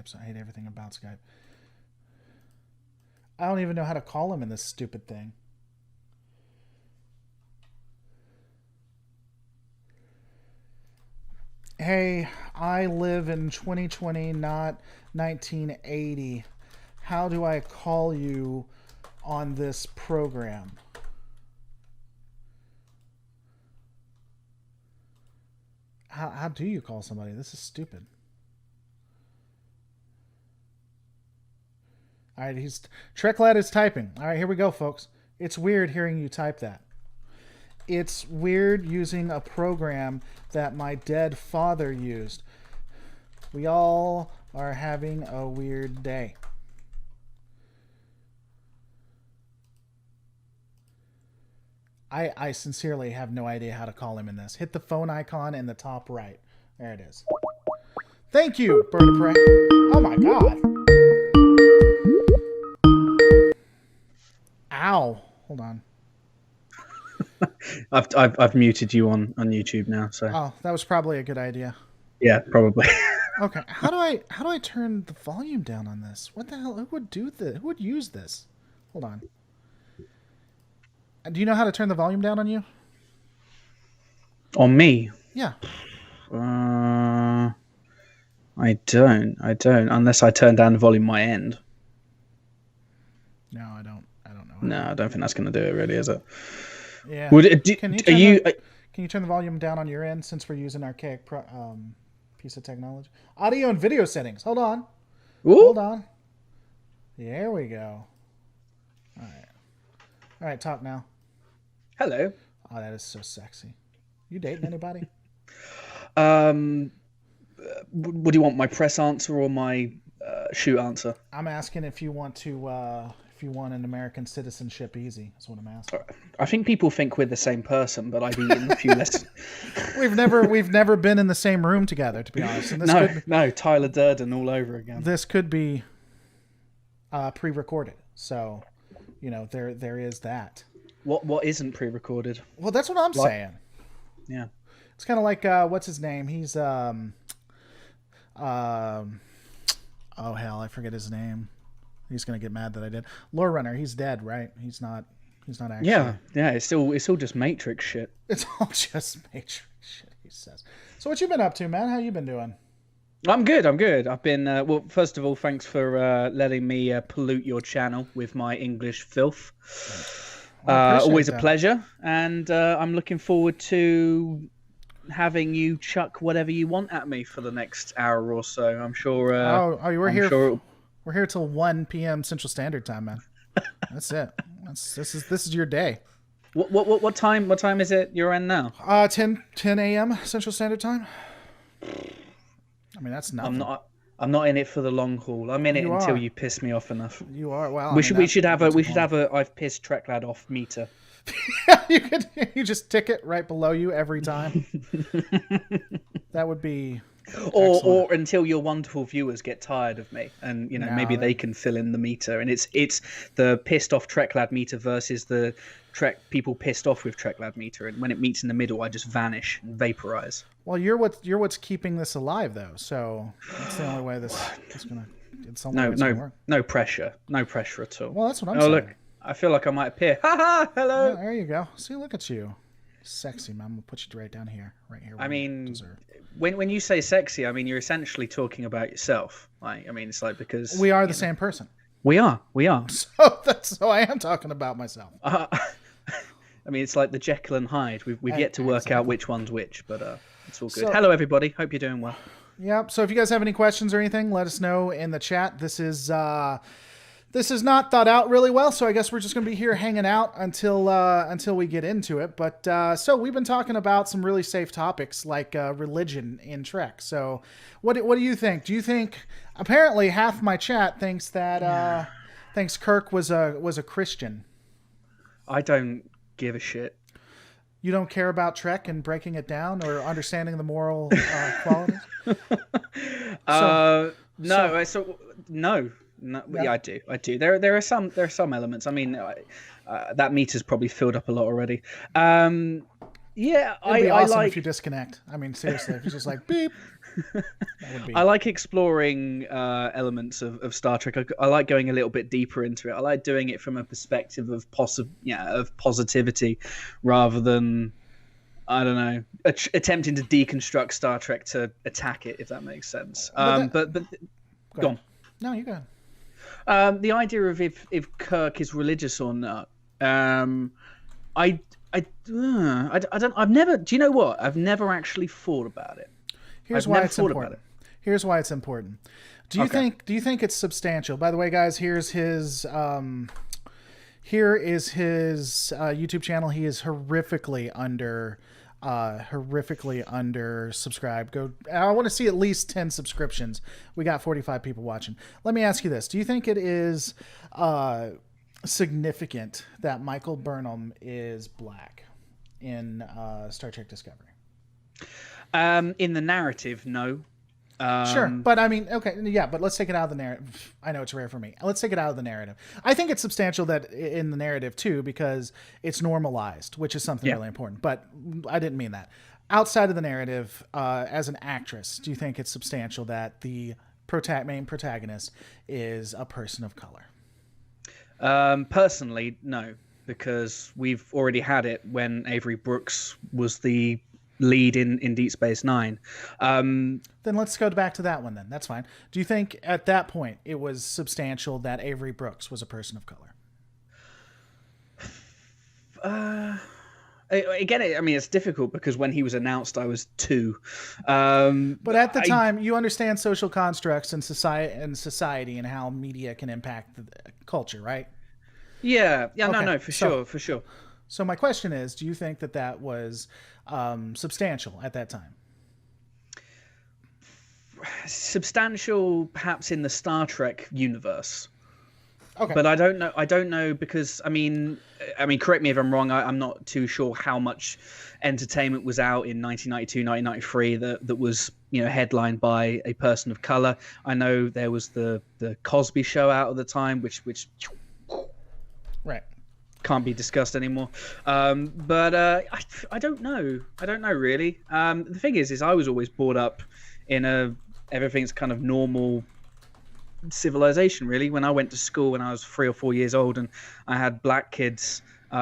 Skype. So I hate everything about Skype. I don't even know how to call him in this stupid thing. Hey, I live in 2020, not 1980. How do I call you on this program? How do you call somebody? This is stupid. All right, Treklad is typing. All right, here we go, folks. It's weird hearing you type that. It's weird using a program that my dead father used. We all are having a weird day. I sincerely have no idea how to call him in this. Hit the phone icon in the top right. There it is. Thank you, Bird of Prey. Oh my god. Ow. Hold on. I've muted you on YouTube now, so. Oh, that was probably a good idea. Yeah, probably. Okay. How do I turn the volume down on this? What the hell? Who would do this? Who would use this? Hold on. Do you know how to turn the volume down on you? On me? Yeah. I don't. Unless I turn down the volume my end. No, I don't know. No, I don't think that's going to do it, really, is it? Yeah. Can you turn the volume down on your end since we're using archaic piece of technology? Audio and video settings. Hold on. Ooh. Hold on. There we go. All right. Talk now. Hello. Oh, that is so sexy. You dating anybody? What do you want? My press answer or my shoot answer? I'm asking if you want an American citizenship easy. That's what I'm asking. I think people think we're the same person, but I've eaten a few less. We've never been in the same room together, to be honest. And no, Tyler Durden all over again. This could be pre-recorded, so there is that. What isn't pre-recorded? Well, that's what I'm saying. Yeah, it's kind of like what's his name? He's oh hell, I forget his name. He's gonna get mad that I did. Lore Runner, he's dead, right? He's not actually. Yeah. It's all just Matrix shit. It's all just Matrix shit. He says. So what you been up to, man? How you been doing? I'm good. I've been well. First of all, thanks for letting me pollute your channel with my English filth. Always a pleasure, and I'm looking forward to having you chuck whatever you want at me for the next hour or so. I'm sure. We're here till 1 p.m. Central Standard Time, man. That's it. This is your day. What time? What time is it? You're in now? 10 a.m. Central Standard Time. I mean, that's nothing. I'm not in it for the long haul. I'm in it until you piss me off enough. You are. Well, we should have a I've pissed Treklad off meter. you just tick it right below you every time. That would be. Or until your wonderful viewers get tired of me, and maybe they can fill in the meter, and it's the pissed off Treklad meter versus the people pissed off with Treklad meter, and when it meets in the middle, I just vanish and vaporize. Well, you're what's keeping this alive, though. So that's the only way this is gonna. No pressure at all. Well, that's what I'm saying. Look, I feel like I might appear. Ha ha! Hello. Yeah, there you go. See, look at you, sexy man. I'm gonna put you right down here, right here. I mean, when you say sexy, I mean you're essentially talking about yourself. It's like because we are the same person. We are. So I am talking about myself. I mean, it's like the Jekyll and Hyde. We've yet to work out which one's which, but it's all good. Hello, everybody. Hope you're doing well. Yeah. So if you guys have any questions or anything, let us know in the chat. This is not thought out really well, so I guess we're just going to be here hanging out until we get into it. But so we've been talking about some really safe topics like religion in Trek. So what do you think? Do you think apparently half my chat thinks that thinks Kirk was a Christian? I don't give a shit. You don't care about Trek and breaking it down or understanding the moral qualities? No. Yeah, I do. There are some elements. I mean, that meter's probably filled up a lot already. Yeah, It'd be awesome like if you disconnect. I mean, seriously, if it's just like beep. That would be. I like exploring elements of Star Trek. I like going a little bit deeper into it. I like doing it from a perspective of positivity, rather than, I don't know, attempting to deconstruct Star Trek to attack it, if that makes sense. But go on. No, you go. The idea of if Kirk is religious or not, I don't. I've never. Do you know what? I've never actually thought about it. Here's why it's important. Here's why it's important. Do you think it's substantial? By the way, guys, here's his here is his YouTube channel. He is horrifically under subscribed. I want to see at least 10 subscriptions. We got 45 people watching. Let me ask you this. Do you think it is significant that Michael Burnham is black in Star Trek Discovery? In the narrative, no. Sure, but I mean, okay, yeah, but let's take it out of the narrative. I know it's rare for me. Let's take it out of the narrative. I think it's substantial that in the narrative too, because it's normalized, which is something really important. But I didn't mean that. Outside of the narrative, as an actress, do you think it's substantial that the main protagonist is a person of color? Personally, no, because we've already had it when Avery Brooks was the lead in Deep Space Nine. Then let's go back to that one then. That's fine. Do you think at that point it was substantial that Avery Brooks was a person of color? Again, I mean, it's difficult because when he was announced, I was 2. But at the time, you understand social constructs and society and how media can impact the culture, right? Yeah, okay. For sure. So my question is, do you think that was substantial at that time? Substantial, perhaps in the Star Trek universe. Okay. But I don't know because I mean, correct me if I'm wrong. I'm not too sure how much entertainment was out in 1992, 1993 that was headlined by a person of color. I know there was the Cosby Show out at the time, which right. Can't be discussed anymore. But I don't know. I don't know really. The thing is I was always brought up in everything's kind of normal civilization, really. When I went to school when I was 3 or 4 years old and I had black kids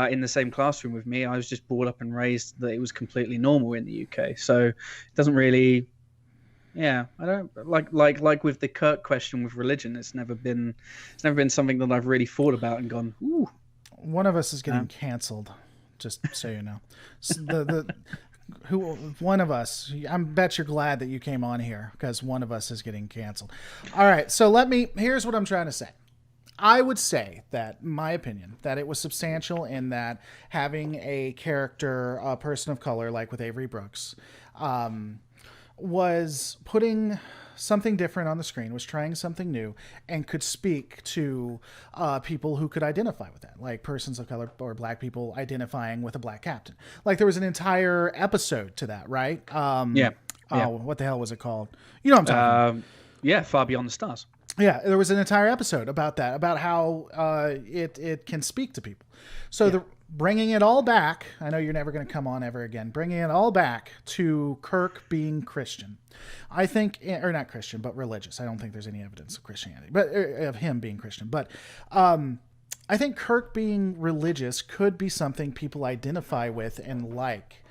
in the same classroom with me, I was just brought up and raised that it was completely normal in the UK. So it doesn't really. Yeah, I don't like with the Kirk question with religion. It's never been something that I've really thought about and gone, ooh. One of us is getting canceled, just so you know. One of us, I bet you're glad that you came on here because one of us is getting canceled. All right, so here's what I'm trying to say. I would say that, my opinion, that it was substantial in that having a character, a person of color, like with Avery Brooks, was putting something different on the screen, was trying something new, and could speak to people who could identify with that, like persons of color or black people identifying with a black captain. Like there was an entire episode to that, right? What the hell was it called? You know what I'm talking about. Far Beyond the Stars. Yeah, there was an entire episode about that, about how it can speak to people. So bringing it all back, I know you're never going to come on ever again, bringing it all back to Kirk being Christian. I think, or not Christian, but religious. I don't think there's any evidence of Christianity, but of him being Christian. But I think Kirk being religious could be something people identify with and like.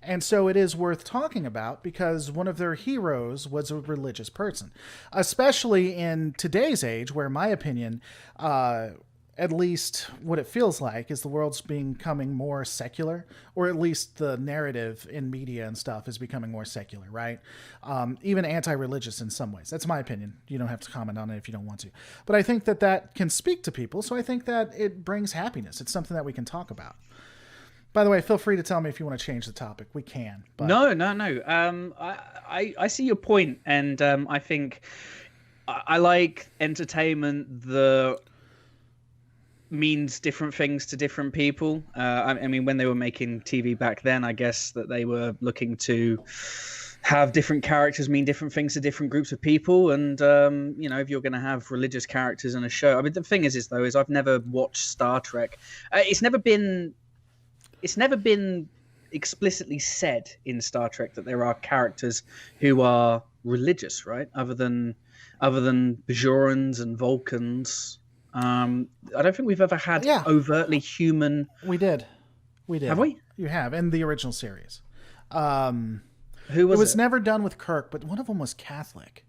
And so it is worth talking about because one of their heroes was a religious person, especially in today's age where, in my opinion, at least what it feels like is the world's becoming more secular, or at least the narrative in media and stuff is becoming more secular, right? Even anti-religious in some ways. That's my opinion. You don't have to comment on it if you don't want to. But I think that can speak to people, so I think that it brings happiness. It's something that we can talk about. By the way, feel free to tell me if you want to change the topic. We can. But... No. I see your point, and I think I like entertainment that means different things to different people. I mean, when they were making TV back then, I guess that they were looking to have different characters mean different things to different groups of people. And, if you're going to have religious characters in a show, I mean, the thing is I've never watched Star Trek. It's never been explicitly said in Star Trek that there are characters who are religious, right? Other than Bajorans and Vulcans. I don't think we've ever had Yeah, overtly human. we did. We Have did. we? You have in the original series. Um, Who was it was it? never done with Kirk, but one of them was Catholic.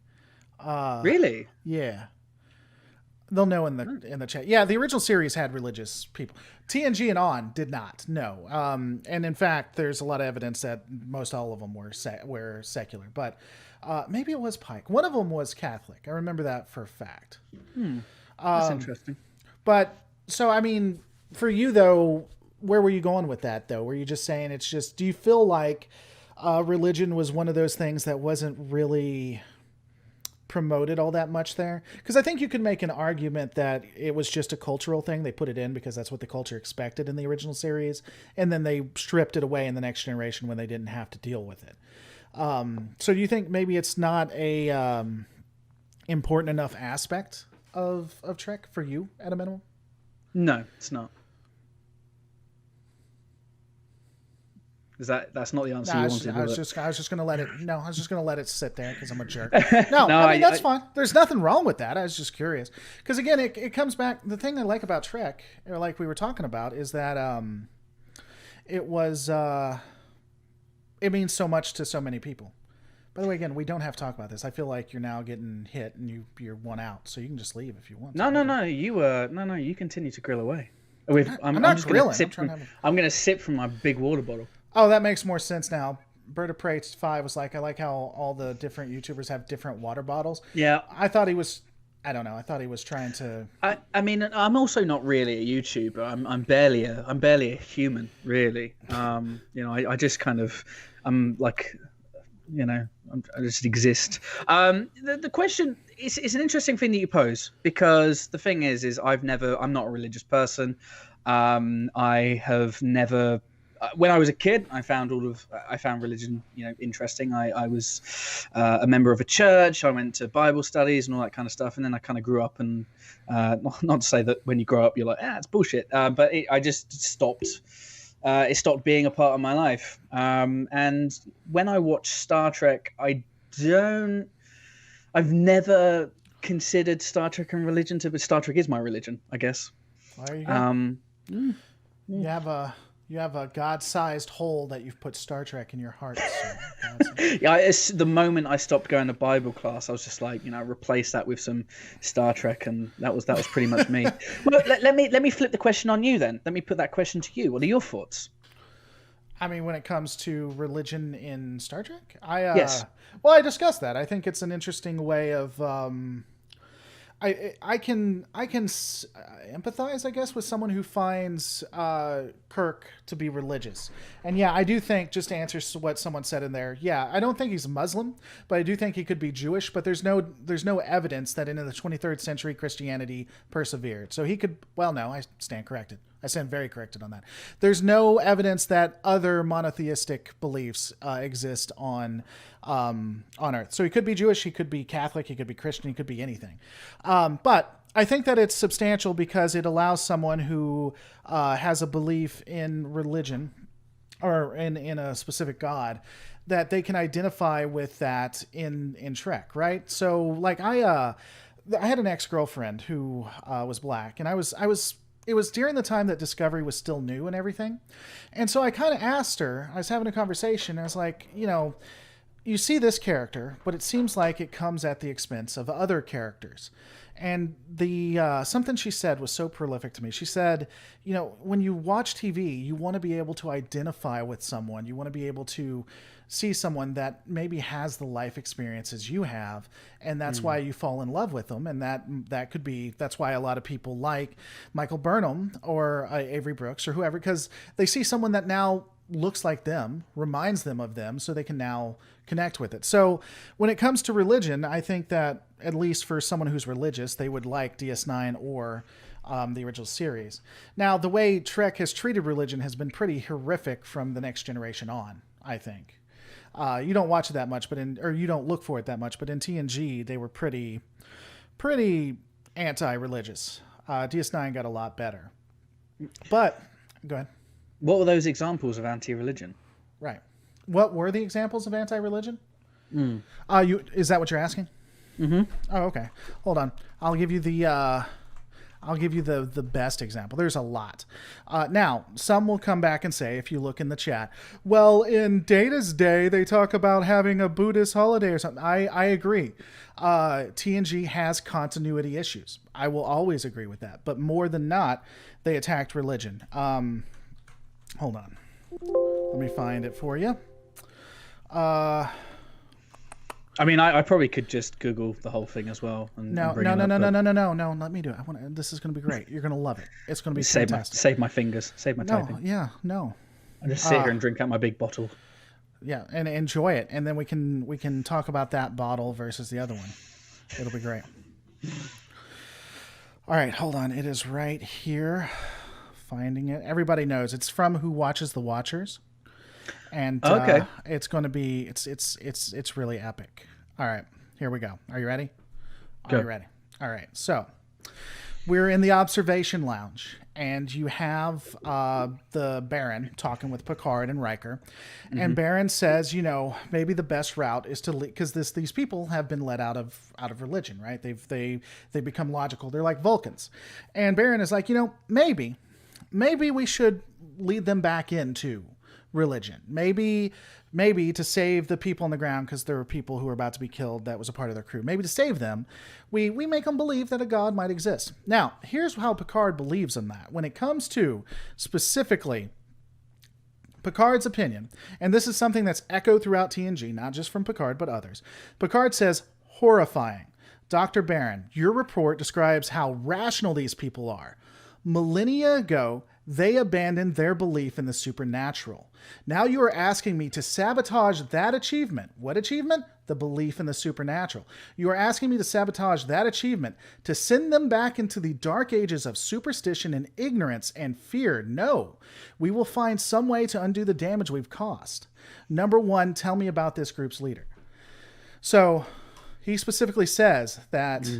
Really? Yeah, they'll know in the chat. Yeah, the original series had religious people. TNG and on did not. No, and in fact, there's a lot of evidence that most all of them were secular. But maybe it was Pike. One of them was Catholic. I remember that for a fact. That's interesting. But so I mean, for you though, where were you going with that though? Were you just saying it's just? Do you feel like religion was one of those things that wasn't really promoted all that much there? Because I think you could make an argument that it was just a cultural thing. They put it in because that's what the culture expected in the original series, and then they stripped it away in the next generation when they didn't have to deal with it. So do you think maybe it's not a important enough aspect of Trek for you at a minimum? No, it's not. That's not the answer you wanted? I was just gonna let it. No, I was just gonna let it sit there because I'm a jerk. No, I mean that's fine. There's nothing wrong with that. I was just curious because again, it comes back. The thing I like about Trek, or like we were talking about, is that it was it means so much to so many people. By the way, again, we don't have to talk about this. I feel like you're now getting hit and you're one out, so you can just leave if you want. No. You continue to grill away. I'm not just grilling. I'm going to sip from my big water bottle. Oh, that makes more sense now. Bird of Prey 5 was like, I like how all the different YouTubers have different water bottles. Yeah. I thought he was, I don't know. I thought he was trying to. I mean, I'm also not really a YouTuber. I'm barely a human, really. I just kind of, I'm like, I just exist. The question is an interesting thing that you pose, because the thing is I'm not a religious person. I have never. When I was a kid, I found religion, interesting. I was a member of a church. I went to Bible studies and all that kind of stuff. And then I kind of grew up, and not to say that when you grow up you're like, it's bullshit. But I just stopped. It stopped being a part of my life. And when I watch Star Trek, I've never considered Star Trek and religion but Star Trek is my religion, I guess. There you go. You have a God-sized hole that you've put Star Trek in your heart. So yeah, it's the moment I stopped going to Bible class, I was just like, replace that with some Star Trek, and that was pretty much me. Well, let me flip the question on you then. Let me put that question to you. What are your thoughts? I mean, when it comes to religion in Star Trek, yes. Well, I discussed that. I think it's an interesting way of. I can empathize, I guess, with someone who finds Kirk to be religious. And yeah, I do think, just to answer what someone said in there, yeah, I don't think he's Muslim, but I do think he could be Jewish. But there's no evidence that in the 23rd century Christianity persevered. So he could. Well, no, I stand corrected. I stand very corrected on that. There's no evidence that other monotheistic beliefs exist on Earth. So he could be Jewish, he could be Catholic, he could be Christian, he could be anything. But I think that it's substantial because it allows someone who has a belief in religion or in a specific God that they can identify with that in Trek, right? So like I had an ex-girlfriend who was black, and it was during the time that Discovery was still new and everything. And so I kind of asked her, I was having a conversation, I was like, you see this character, but it seems like it comes at the expense of other characters. And the something she said was so prolific to me. She said, when you watch TV, you want to be able to identify with someone. You want to be able to see someone that maybe has the life experiences you have, and that's why you fall in love with them. And that's why a lot of people like Michael Burnham or Avery Brooks or whoever, because they see someone that now looks like them, reminds them of them, so they can now connect with it. So when it comes to religion, I think that at least for someone who's religious, they would like DS9 or the original series. Now, the way Trek has treated religion has been pretty horrific from the Next Generation on, I think. You don't watch it that much, or you don't look for it that much, but in TNG, they were pretty anti-religious. DS9 got a lot better. But, go ahead. What were those examples of anti-religion? Right. What were the examples of anti-religion? Is that what you're asking? Mm-hmm. Oh, okay. Hold on. I'll give you the best example. There's a lot. Now, some will come back and say, if you look in the chat, well, in Data's day, they talk about having a Buddhist holiday or something. I agree. TNG has continuity issues. I will always agree with that. But more than not, they attacked religion. Hold on. Let me find it for you. I mean, I probably could just Google the whole thing as well. No. Let me do it. This is going to be great. You're going to love it. It's going to be fantastic. Save my fingers. Save my typing. No. I'll just sit here and drink out my big bottle. Yeah, and enjoy it, and then we can talk about that bottle versus the other one. It'll be great. All right, hold on. It is right here. Finding it. Everybody knows it's from Who Watches the Watchers. And okay. It's going to be it's really epic. All right, here we go. Are you ready? Go. Are you ready? All right. So we're in the observation lounge, and you have the Baron talking with Picard and Riker, and Baron says, maybe the best route is to because these people have been let out of religion, right? They become logical. They're like Vulcans, and Baron is like, maybe we should lead them back into religion. Maybe to save the people on the ground, because there were people who were about to be killed that was a part of their crew. Maybe to save them, we make them believe that a god might exist. Now, here's how Picard believes in that. When it comes to specifically Picard's opinion, and this is something that's echoed throughout TNG, not just from Picard, but others. Picard says, horrifying. Dr. Baron, your report describes how rational these people are. Millennia ago, they abandoned their belief in the supernatural. Now you are asking me to sabotage that achievement. What achievement? The belief in the supernatural. You are asking me to sabotage that achievement, to send them back into the dark ages of superstition and ignorance and fear. No, we will find some way to undo the damage we've caused. Number one, tell me about this group's leader. So he specifically says that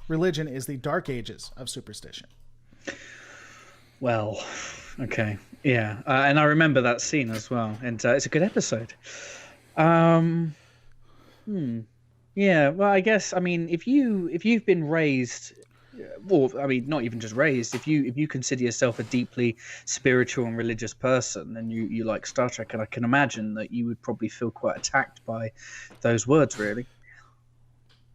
religion is the dark ages of superstition. Well, okay, yeah, and I remember that scene as well, and it's a good episode. Yeah, well, I guess, I mean, if you've been raised, or I mean, not even just raised, if you consider yourself a deeply spiritual and religious person, and you like Star Trek, and I can imagine that you would probably feel quite attacked by those words, really.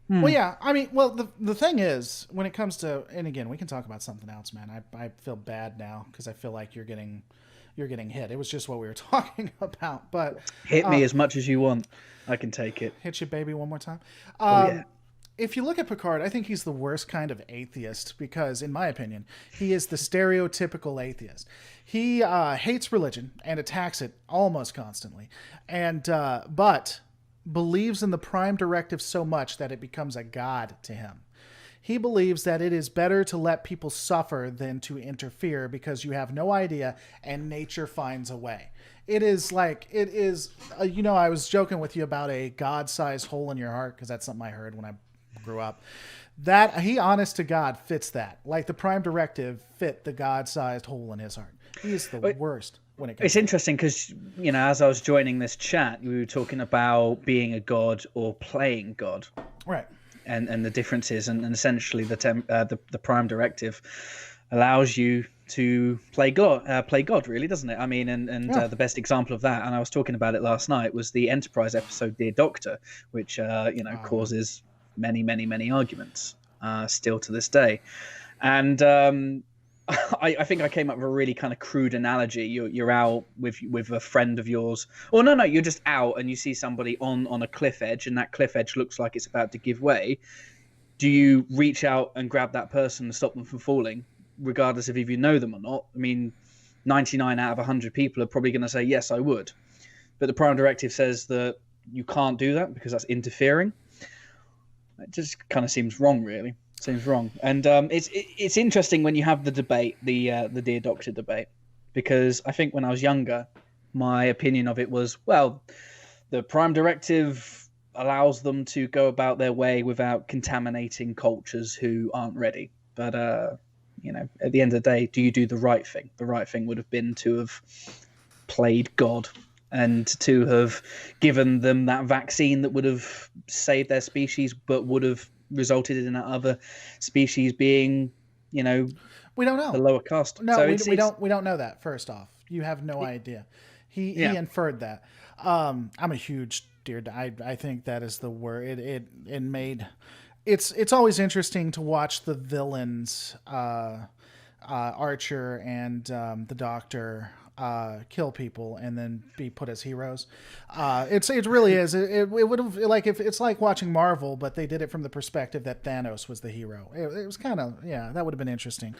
Well, yeah. I mean, the thing is, when it comes to, and again, we can talk about something else, man. I feel bad now because I feel like you're getting hit. It was just what we were talking about, but hit me as much as you want. I can take it. Hit you, baby, one more time. Yeah. If you look at Picard, I think he's the worst kind of atheist because, in my opinion, he is the stereotypical atheist. He hates religion and attacks it almost constantly, and but believes in the Prime Directive so much that it becomes a god to him. He believes that it is better to let people suffer than to interfere because you have no idea and nature finds a way. It is, I was joking with you about a God-sized hole in your heart because that's something I heard when I grew up. That he, honest to God, fits that. Like the Prime Directive fit the God-sized hole in his heart. He is the worst. It's interesting because, as I was joining this chat, we were talking about being a god or playing God. Right. And the differences, and essentially the Prime Directive allows you to play God, really, doesn't it? I mean, the best example of that, and I was talking about it last night, was the Enterprise episode Dear Doctor, which, causes many, many, many arguments still to this day. And I think I came up with a really kind of crude analogy. You're out with a friend of yours, or no, you're just out and you see somebody on a cliff edge, and that cliff edge looks like it's about to give way. Do you reach out and grab that person and stop them from falling, regardless of if you know them or not? I mean, 99 out of 100 people are probably going to say yes, I would. But the Prime Directive says that you can't do that because that's interfering. It just kind of seems wrong, really. Seems wrong. And it's interesting when you have the debate, the Dear Doctor debate, because I think when I was younger, my opinion of it was, well, the Prime Directive allows them to go about their way without contaminating cultures who aren't ready. But, at the end of the day, do you do the right thing? The right thing would have been to have played God and to have given them that vaccine that would have saved their species, but would have resulted in that other species being, we don't know, the lower caste. No, So we don't know that. First off, you have no idea. He inferred that. I'm a huge deer. I think that is the word. It made. It's always interesting to watch the villains, Archer and the Doctor, kill people and then be put as heroes. It really is. It would have, like, if it's like watching Marvel, but they did it from the perspective that Thanos was the hero. It was kind of, that would have been interesting.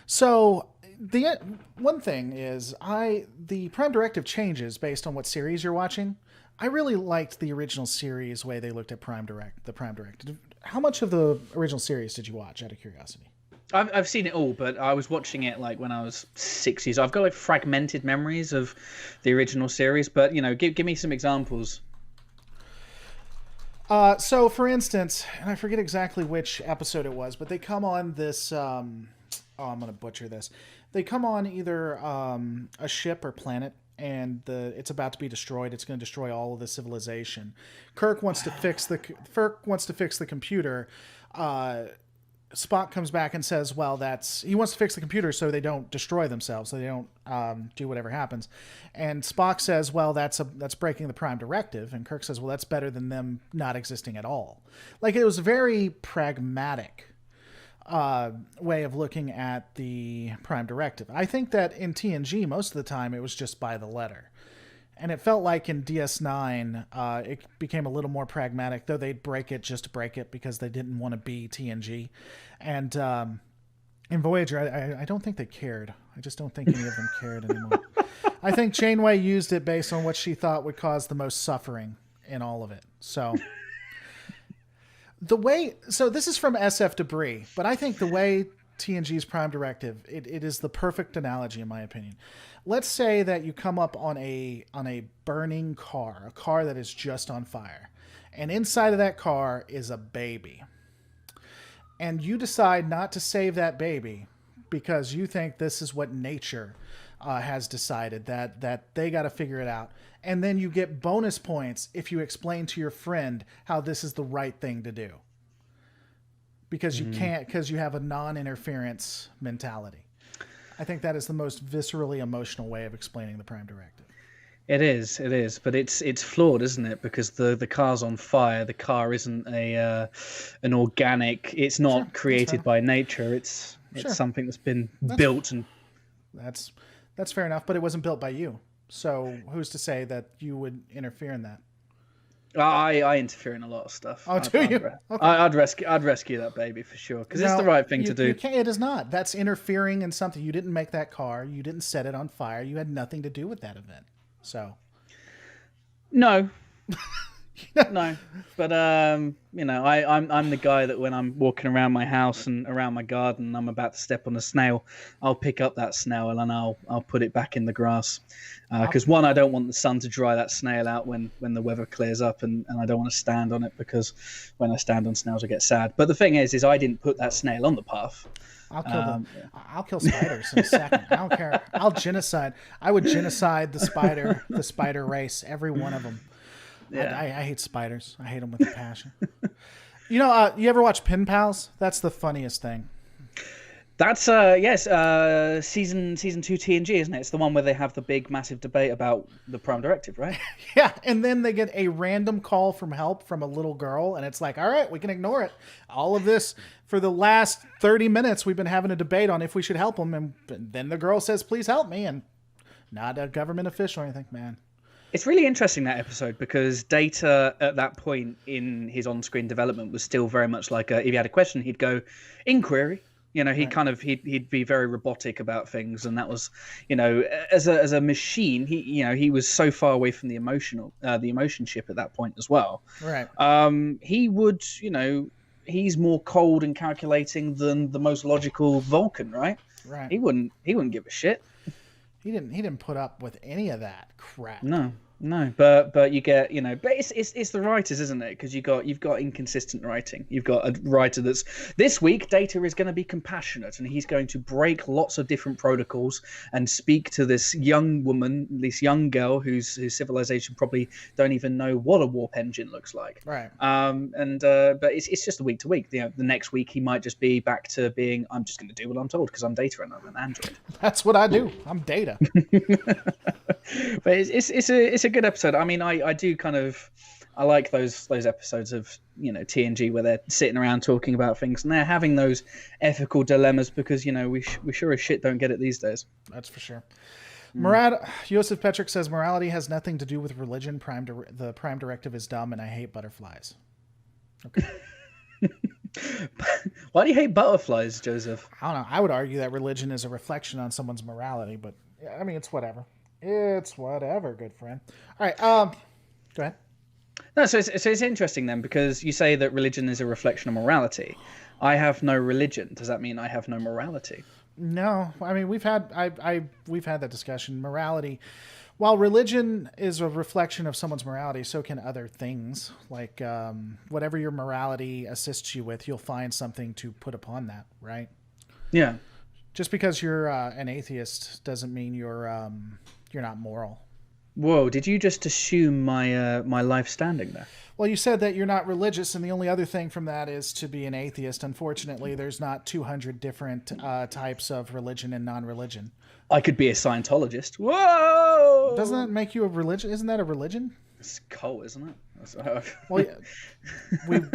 So the one thing is, the Prime Directive changes based on what series you're watching. I really liked the original series way they looked at the Prime Directive. How much of the original series did you watch, out of curiosity? I've seen it all, but I was watching it like when I was 6 years. I've got like fragmented memories of the original series, but give me some examples. So for instance, and I forget exactly which episode it was, but they come on this. I'm gonna butcher this. They come on either a ship or planet, and it's about to be destroyed. It's going to destroy all of the civilization. Kirk wants to fix the computer. Spock comes back and says, well, he wants to fix the computer so they don't destroy themselves, so they don't do whatever happens. And Spock says, well, that's breaking the Prime Directive. And Kirk says, well, that's better than them not existing at all. Like, it was a very pragmatic way of looking at the Prime Directive. I think that in TNG, most of the time, it was just by the letter. And it felt like in DS9, it became a little more pragmatic, though they'd break it just to break it because they didn't want to be TNG. And in Voyager, I don't think they cared. I just don't think any of them cared anymore. I think Janeway used it based on what she thought would cause the most suffering in all of it. So this is from SF Debris, but I think the way TNG's Prime Directive, it is the perfect analogy in my opinion. Let's say that you come up on a burning car, a car that is just on fire, and inside of that car is a baby. And you decide not to save that baby because you think this is what nature has decided, that they got to figure it out. And then you get bonus points if you explain to your friend how this is the right thing to do. Because you can't, because you have a non-interference mentality. I think that is the most viscerally emotional way of explaining the Prime Directive. It is, but it's flawed, isn't it? Because the car's on fire. The car isn't an organic. It's not created by nature. It's something that's been built, and that's fair enough. But it wasn't built by you. So who's to say that you would interfere in that? I interfere in a lot of stuff. Oh, do you? Okay. I'd rescue that baby for sure because it's the right thing to do. It is not. That's interfering in something. You didn't make that car. You didn't set it on fire. You had nothing to do with that event. So, no, no. But I'm the guy that when I'm walking around my house and around my garden, and I'm about to step on a snail, I'll pick up that snail and I'll put it back in the grass. Because one, I don't want the sun to dry that snail out when the weather clears up, and I don't want to stand on it because when I stand on snails I get sad. But the thing is I didn't put that snail on the path. I'll kill them. I'll kill spiders in a second. I don't care. I'll genocide. I would genocide the spider race, every one of them. Yeah. I hate spiders. I hate them with a passion. You ever watch Pen Pals? That's the funniest thing. That's season 2 TNG, isn't it? It's the one where they have the big massive debate about the Prime Directive, right? Yeah, and then they get a random call from help from a little girl, and it's like, all right, we can ignore it. All of this for the last 30 minutes, we've been having a debate on if we should help them, and then the girl says, "Please help me," and not a government official or anything, man. It's really interesting, that episode, because Data at that point in his on-screen development was still very much like if he had a question, he'd go, "Inquiry." He'd be very robotic about things, and that was, as a machine, he was so far away from the emotion chip at that point as well. Right. He would, he's more cold and calculating than the most logical Vulcan, right? Right. He wouldn't give a shit. He didn't put up with any of that crap. No. No, but you get, but it's the writers, isn't it? Because you've got inconsistent writing. You've got a writer that's this week Data is going to be compassionate and he's going to break lots of different protocols and speak to this young woman, this young girl whose civilization probably don't even know what a warp engine looks like. Right. But it's just a week to week. The next week he might just be back to being, I'm just going to do what I'm told because I'm Data and I'm an android. That's what I do. I'm Data. But it's a good episode. I mean, I do kind of, I like those episodes of TNG where they're sitting around talking about things and they're having those ethical dilemmas because we sure as shit don't get it these days. That's for sure. Murad Joseph Petrick says morality has nothing to do with religion. The prime directive is dumb, and I hate butterflies. Okay. Why do you hate butterflies, Joseph? I don't know. I would argue that religion is a reflection on someone's morality, but I mean, it's whatever. It's whatever, good friend. All right. Go ahead. No, so it's interesting then because you say that religion is a reflection of morality. I have no religion. Does that mean I have no morality? No, I mean we've had that discussion. Morality, while religion is a reflection of someone's morality, so can other things. Like whatever your morality assists you with, you'll find something to put upon that, right? Yeah. Just because you're an atheist doesn't mean you're not moral. Whoa! Did you just assume my my life standing there? Well, you said that you're not religious, and the only other thing from that is to be an atheist. Unfortunately, there's not 200 different types of religion and non-religion. I could be a Scientologist. Whoa! Doesn't that make you a religion? Isn't that a religion? It's a cult, isn't it? Well, yeah,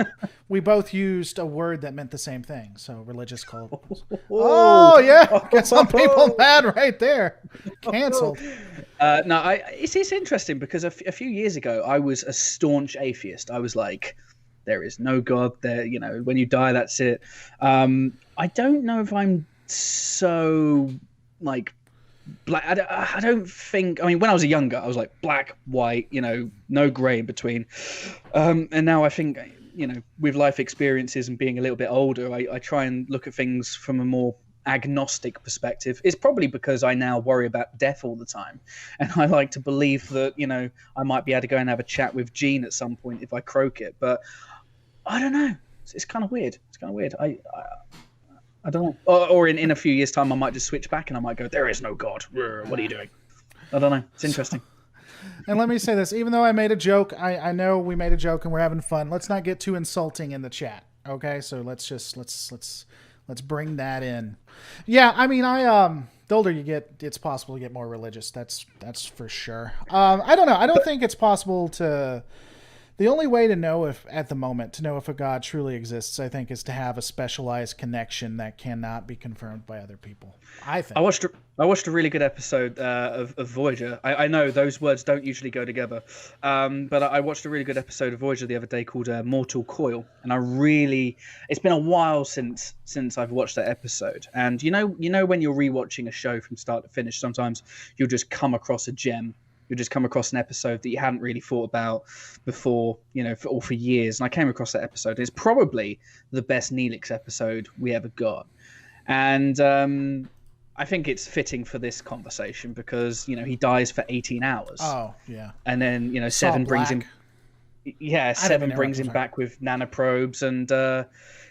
we both used a word that meant the same thing. So religious cult. Oh yeah, get some people mad right there. Canceled. No, it's interesting because a few years ago I was a staunch atheist. I was like, there is no God. There, when you die, that's it. I don't know if I'm so like black. I don't think. I mean, when I was younger, I was like black, white, no grey in between. And now I think, with life experiences and being a little bit older, I try and look at things from a more agnostic perspective. It's probably because I now worry about death all the time, and I like to believe that I might be able to go and have a chat with Jean at some point if I croak it. But I don't know. It's kind of weird. I don't know. Or in a few years' time, I might just switch back and I might go, there is no God. What are you doing? I don't know. It's interesting. And let me say this. Even though I made a joke, I know we made a joke and we're having fun. Let's not get too insulting in the chat. Okay? So let's bring that in. Yeah, I mean, the older you get, it's possible to get more religious. That's for sure. I don't know. I don't think it's possible to... The only way to know if a God truly exists, I think, is to have a specialized connection that cannot be confirmed by other people. I think. I watched a really good episode of Voyager. I know those words don't usually go together, but I watched a really good episode of Voyager the other day called Mortal Coil, and it's been a while since I've watched that episode. And you know when you're rewatching a show from start to finish, sometimes you'll just come across a gem. You'll just come across an episode that you hadn't really thought about before, for years. And I came across that episode. It's probably the best Neelix episode we ever got. And I think it's fitting for this conversation because, he dies for 18 hours. Oh, yeah. And then, Seven brings him... Yeah, Seven brings him back with nanoprobes and...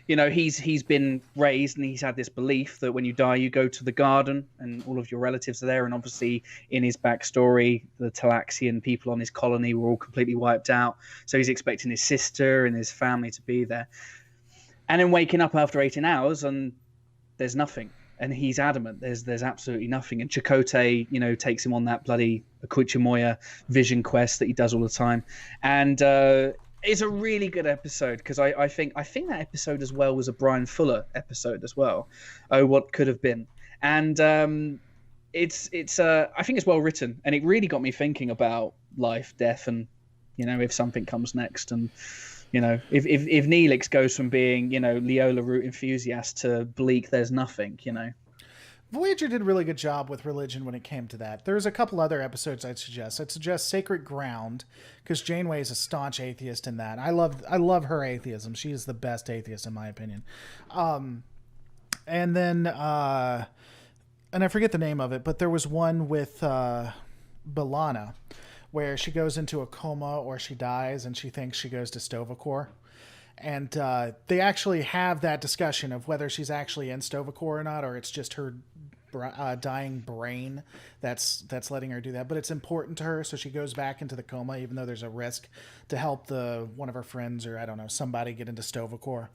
he's been raised and he's had this belief that when you die, you go to the garden and all of your relatives are there. And obviously in his backstory, the Talaxian people on his colony were all completely wiped out. So he's expecting his sister and his family to be there. And then waking up after 18 hours and there's nothing. And he's adamant there's absolutely nothing. And Chakotay, takes him on that bloody Akuchimoya vision quest that he does all the time. And, it's a really good episode because I think that episode as well was a Brian Fuller episode as well. Oh, what could have been, and it's I think it's well written and it really got me thinking about life, death, and if something comes next, and if Neelix goes from being Leola root enthusiast to bleak, there's nothing. Voyager did a really good job with religion when it came to that. There's a couple other episodes I'd suggest. I'd suggest Sacred Ground, because Janeway is a staunch atheist in that. I love her atheism. She is the best atheist in my opinion. And then and I forget the name of it, but there was one with B'Elanna, where she goes into a coma or she dies and she thinks she goes to Tovacor. And they actually have that discussion of whether she's actually in Tovacor or not, or it's just her dying brain that's letting her do that. But it's important to her, so she goes back into the coma, even though there's a risk, to help one of her friends or I don't know, somebody get into Tovacor.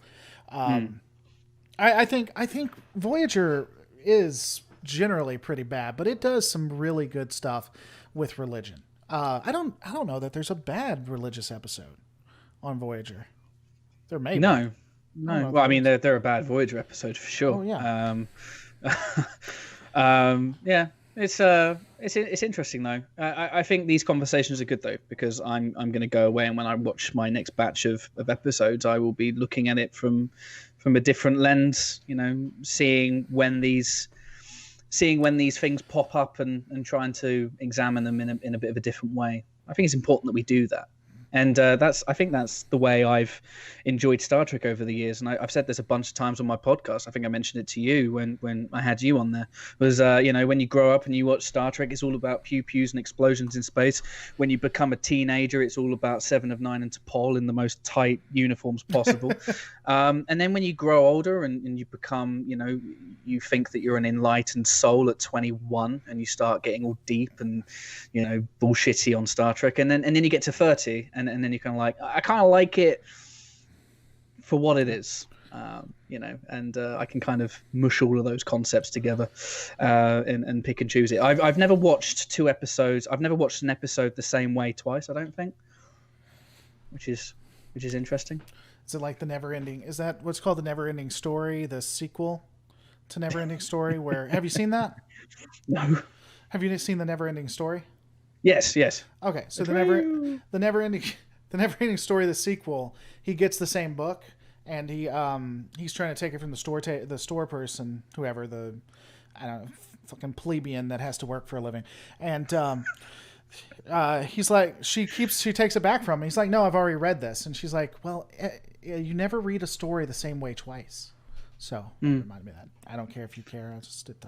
I think Voyager is generally pretty bad, but it does some really good stuff with religion. I don't know that there's a bad religious episode on Voyager. There may be. No. Well, I mean, they're a bad Voyager episode for sure. Oh yeah. Yeah, it's interesting though. I think these conversations are good though, because I'm going to go away, and when I watch my next batch of episodes, I will be looking at it from a different lens. You know, seeing when these things pop up and trying to examine them in a bit of a different way. I think it's important that we do that. And I think that's the way I've enjoyed Star Trek over the years. And I've said this a bunch of times on my podcast. I think I mentioned it to you when I had you on there. Was when you grow up and you watch Star Trek, it's all about pew-pews and explosions in space. When you become a teenager, it's all about Seven of Nine and T'Pol in the most tight uniforms possible. And then when you grow older and you become, you think that you're an enlightened soul at 21, and you start getting all deep and, bullshitty on Star Trek. And then you get to 30 and then you're kind of like, I kind of like it for what it is, and I can kind of mush all of those concepts together and pick and choose it. I've never watched 2 episodes. I've never watched an episode the same way twice, I don't think, which is interesting. Is it like is that what's called the Never-Ending Story, the sequel to Never-Ending Story? Where have you seen that? No. Have you seen the Never-Ending Story? Yes. Okay, so the Never-Ending Story, the sequel, he gets the same book, and he's trying to take it from the store person, whoever fucking plebeian that has to work for a living, and he's like, she takes it back from him. He's like, no, I've already read this, and she's like, well, you never read a story the same way twice, so it reminded me of that. I don't care if you care. I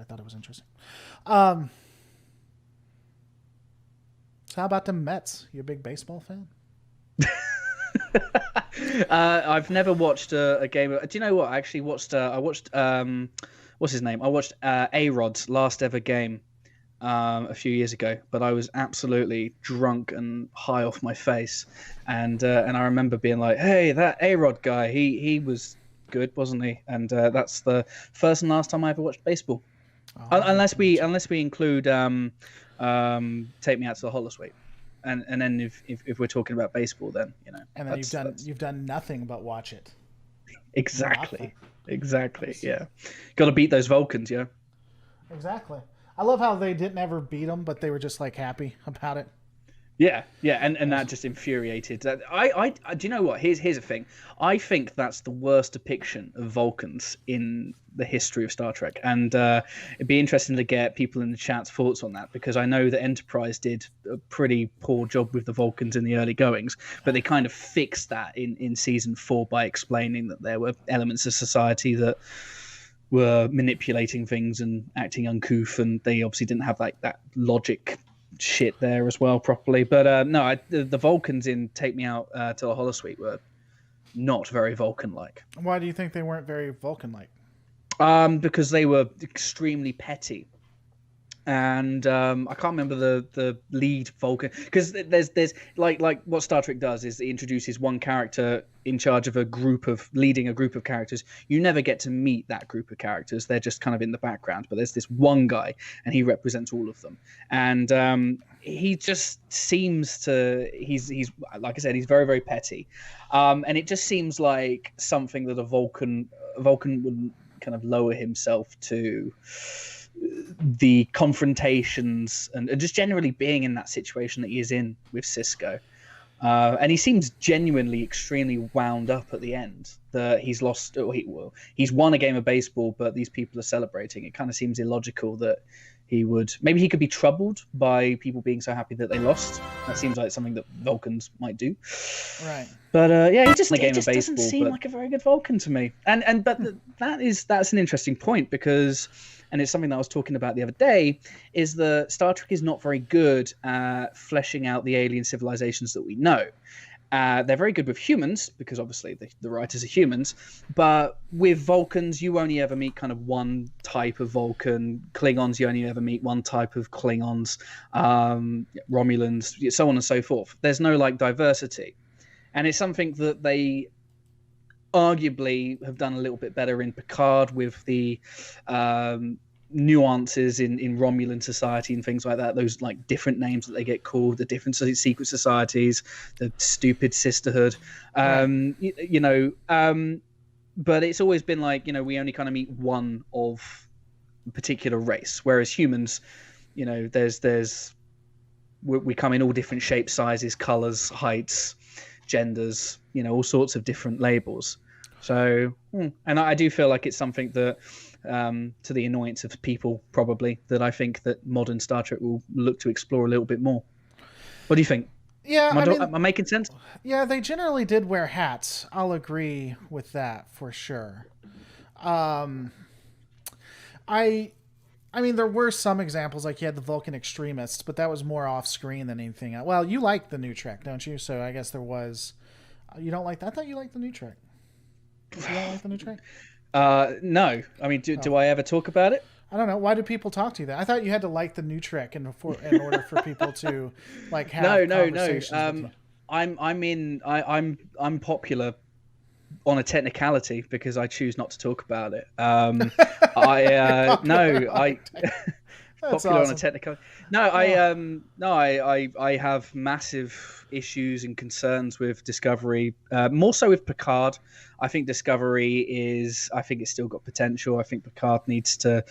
thought it was interesting. So how about the Mets? You a big baseball fan? I've never watched a game. Do you know what? I actually watched. I watched. What's his name? I watched A-Rod's last ever game a few years ago, but I was absolutely drunk and high off my face, and I remember being like, "Hey, that A-Rod guy, he was good, wasn't he?" And that's the first and last time I ever watched baseball, unless we include Take Me Out to the Holosuite. And then if we're talking about baseball, then And then you've done nothing but watch it. Exactly. Yeah, got to beat those Vulcans, yeah. Exactly. I love how they didn't ever beat them, but they were just like happy about it. Yeah, and that just infuriated. I do you know what? Here's the thing. I think that's the worst depiction of Vulcans in the history of Star Trek, and it'd be interesting to get people in the chat's thoughts on that, because I know that Enterprise did a pretty poor job with the Vulcans in the early goings, but they kind of fixed that in season 4 by explaining that there were elements of society that were manipulating things and acting uncouth, and they obviously didn't have like that logic shit there as well properly. But no, the Vulcans in Take Me Out to the Holosuite were not very Vulcan-like. Why do you think they weren't very Vulcan-like? Because they were extremely petty. And I can't remember the lead Vulcan, because there's like what Star Trek does is it introduces one character in charge of leading a group of characters. You never get to meet that group of characters. They're just kind of in the background, but there's this one guy and he represents all of them. And he just seems to, he's like I said, he's very, very petty. And it just seems like something that a Vulcan wouldn't kind of lower himself to the confrontations and just generally being in that situation that he is in with Sisko. And he seems genuinely extremely wound up at the end that he's lost. He's won a game of baseball, but these people are celebrating. It kind of seems illogical that he could be troubled by people being so happy that they lost. That seems like something that Vulcans might do. Right. But yeah, he just doesn't seem like a very good Vulcan to me. But that's an interesting point, because and it's something that I was talking about the other day, is that Star Trek is not very good at fleshing out the alien civilizations that we know. They're very good with humans because obviously the writers are humans, but with Vulcans you only ever meet kind of one type of Vulcan. Klingons, you only ever meet one type of Klingons. Romulans, so on and so forth. There's no like diversity, and it's something that they arguably have done a little bit better in Picard with the nuances in Romulan society and things like that, those like different names that they get called, the different secret societies, the stupid sisterhood, but it's always been like, we only kind of meet one of a particular race, whereas humans, we come in all different shapes, sizes, colors, heights, genders, all sorts of different labels. So, and I do feel like it's something that, to the annoyance of people, probably, that I think that modern Star Trek will look to explore a little bit more. What do you think? Yeah, am I making sense? Yeah, they generally did wear hats. I'll agree with that for sure. I mean, there were some examples, like you had the Vulcan extremists, but that was more off screen than anything else. Well, you like the new Trek, don't you? So I guess there was. You don't like that? I thought you liked the new Trek. You don't like the new Trek? No. I mean, do I ever talk about it? I don't know. Why do people talk to you then? I thought you had to like the new Trek in order for people to like have conversations with you. I'm popular on a technicality because I choose not to talk about it. Popular awesome. On a technical. I have massive issues and concerns with Discovery. More so with Picard. I think Discovery I think it's still got potential. I think Picard needs to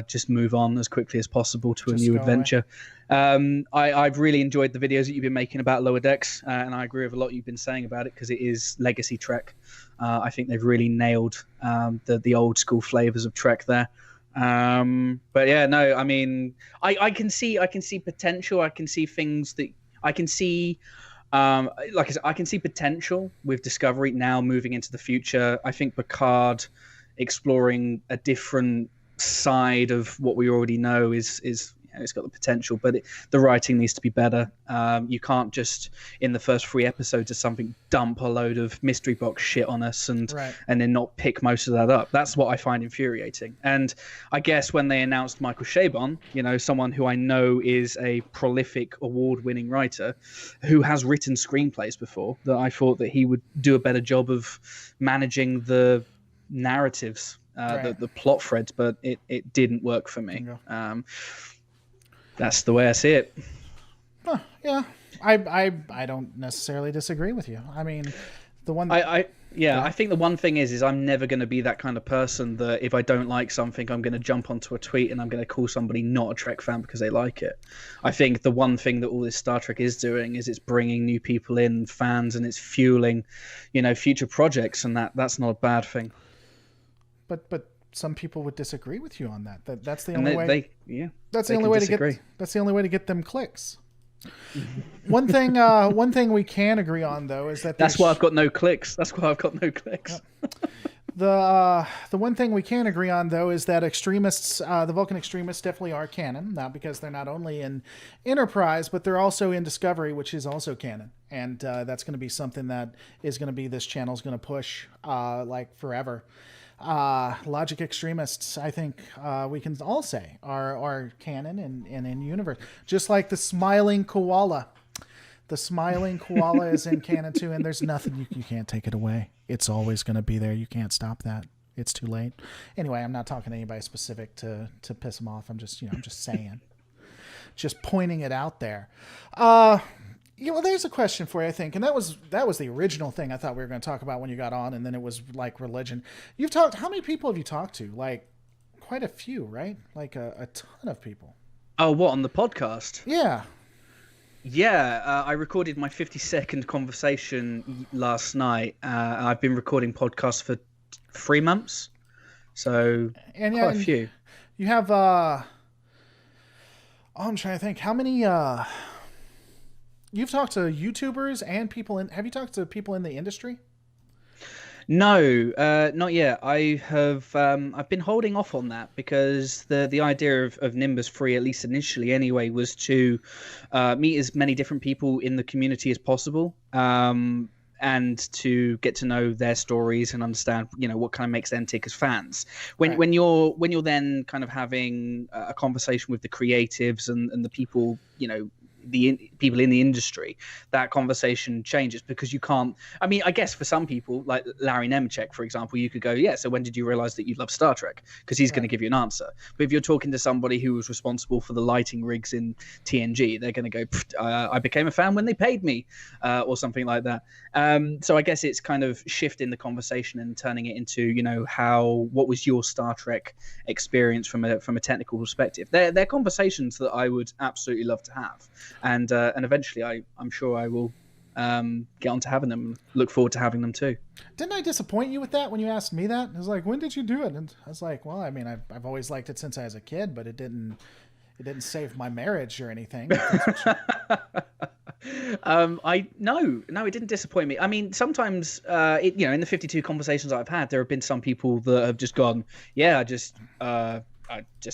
just move on as quickly as possible to a new adventure. I've really enjoyed the videos that you've been making about Lower Decks, and I agree with a lot you've been saying about it because it is legacy Trek. I think they've really nailed the old school flavors of Trek there. But yeah, no, I mean, I can see potential. I can see things that I can see. Like I said, I can see potential with Discovery now moving into the future. I think Picard exploring a different side of what we already know is it's got the potential, but the writing needs to be better. You can't just in the first 3 episodes of something dump a load of mystery box shit on us and then not pick most of that up. That's what I find infuriating. And I guess when they announced Michael Chabon, someone who I know is a prolific award-winning writer who has written screenplays before, that I thought that he would do a better job of managing the narratives, the plot threads, but it didn't work for me. That's the way I see it. Yeah, I don't necessarily disagree with you. I mean, the one I think the one thing is I'm never going to be that kind of person that if I don't like something, I'm going to jump onto a tweet and I'm going to call somebody not a Trek fan because they like it. I think the one thing that all this Star Trek is doing is it's bringing new people in, fans, and it's fueling, future projects, and that's not a bad thing. But some people would disagree with you on that. That's the only way. That's the only way to get them clicks. One thing we can agree on though is that that's why I've got no clicks. Yep. The one thing we can agree on though is that extremists, the Vulcan extremists, definitely are canon. Not because they're not only in Enterprise, but they're also in Discovery, which is also canon. And that's going to be something that is going to be this channel's going to push like forever. Logic extremists, I think we can all say are canon and in universe, just like the smiling koala. The smiling koala is in canon too, and there's nothing you can't take it away. It's always going to be there. You can't stop that. It's too late. Anyway, I'm not talking to anybody specific to piss them off. I'm just saying, just pointing it out there. There's a question for you, I think, and that was the original thing I thought we were going to talk about when you got on, and then it was like religion. How many people have you talked to? Like, quite a few, right? Like a ton of people. Oh, what, on the podcast? Yeah. Yeah, I recorded my 52nd conversation last night. I've been recording podcasts for 3 months, so quite a few. You have, I'm trying to think, how many, you've talked to YouTubers and have you talked to people in the industry? No, not yet. I've been holding off on that because the idea of Nimbus 3, at least initially anyway, was to meet as many different people in the community as possible. And to get to know their stories and understand, what kind of makes them tick as fans. When you're then kind of having a conversation with the creatives and the people, people in the industry, that conversation changes because you can't. I mean, I guess for some people, like Larry Nemechek, for example, you could go, yeah, so when did you realize that you love Star Trek? Because he's going to give you an answer. But if you're talking to somebody who was responsible for the lighting rigs in TNG, they're going to go, I became a fan when they paid me, or something like that. So I guess it's kind of shifting the conversation and turning it into, what was your Star Trek experience from a technical perspective? They're conversations that I would absolutely love to have. And eventually I'm sure I will get on to having them. Look forward to having them too. Didn't I disappoint you with that when you asked me that? I was like, when did you do it? And I was like, well, I mean, I've always liked it since I was a kid, but it didn't save my marriage or anything. No, it didn't disappoint me. I mean, sometimes in the 52 conversations I've had, there have been some people that have just gone, yeah, I just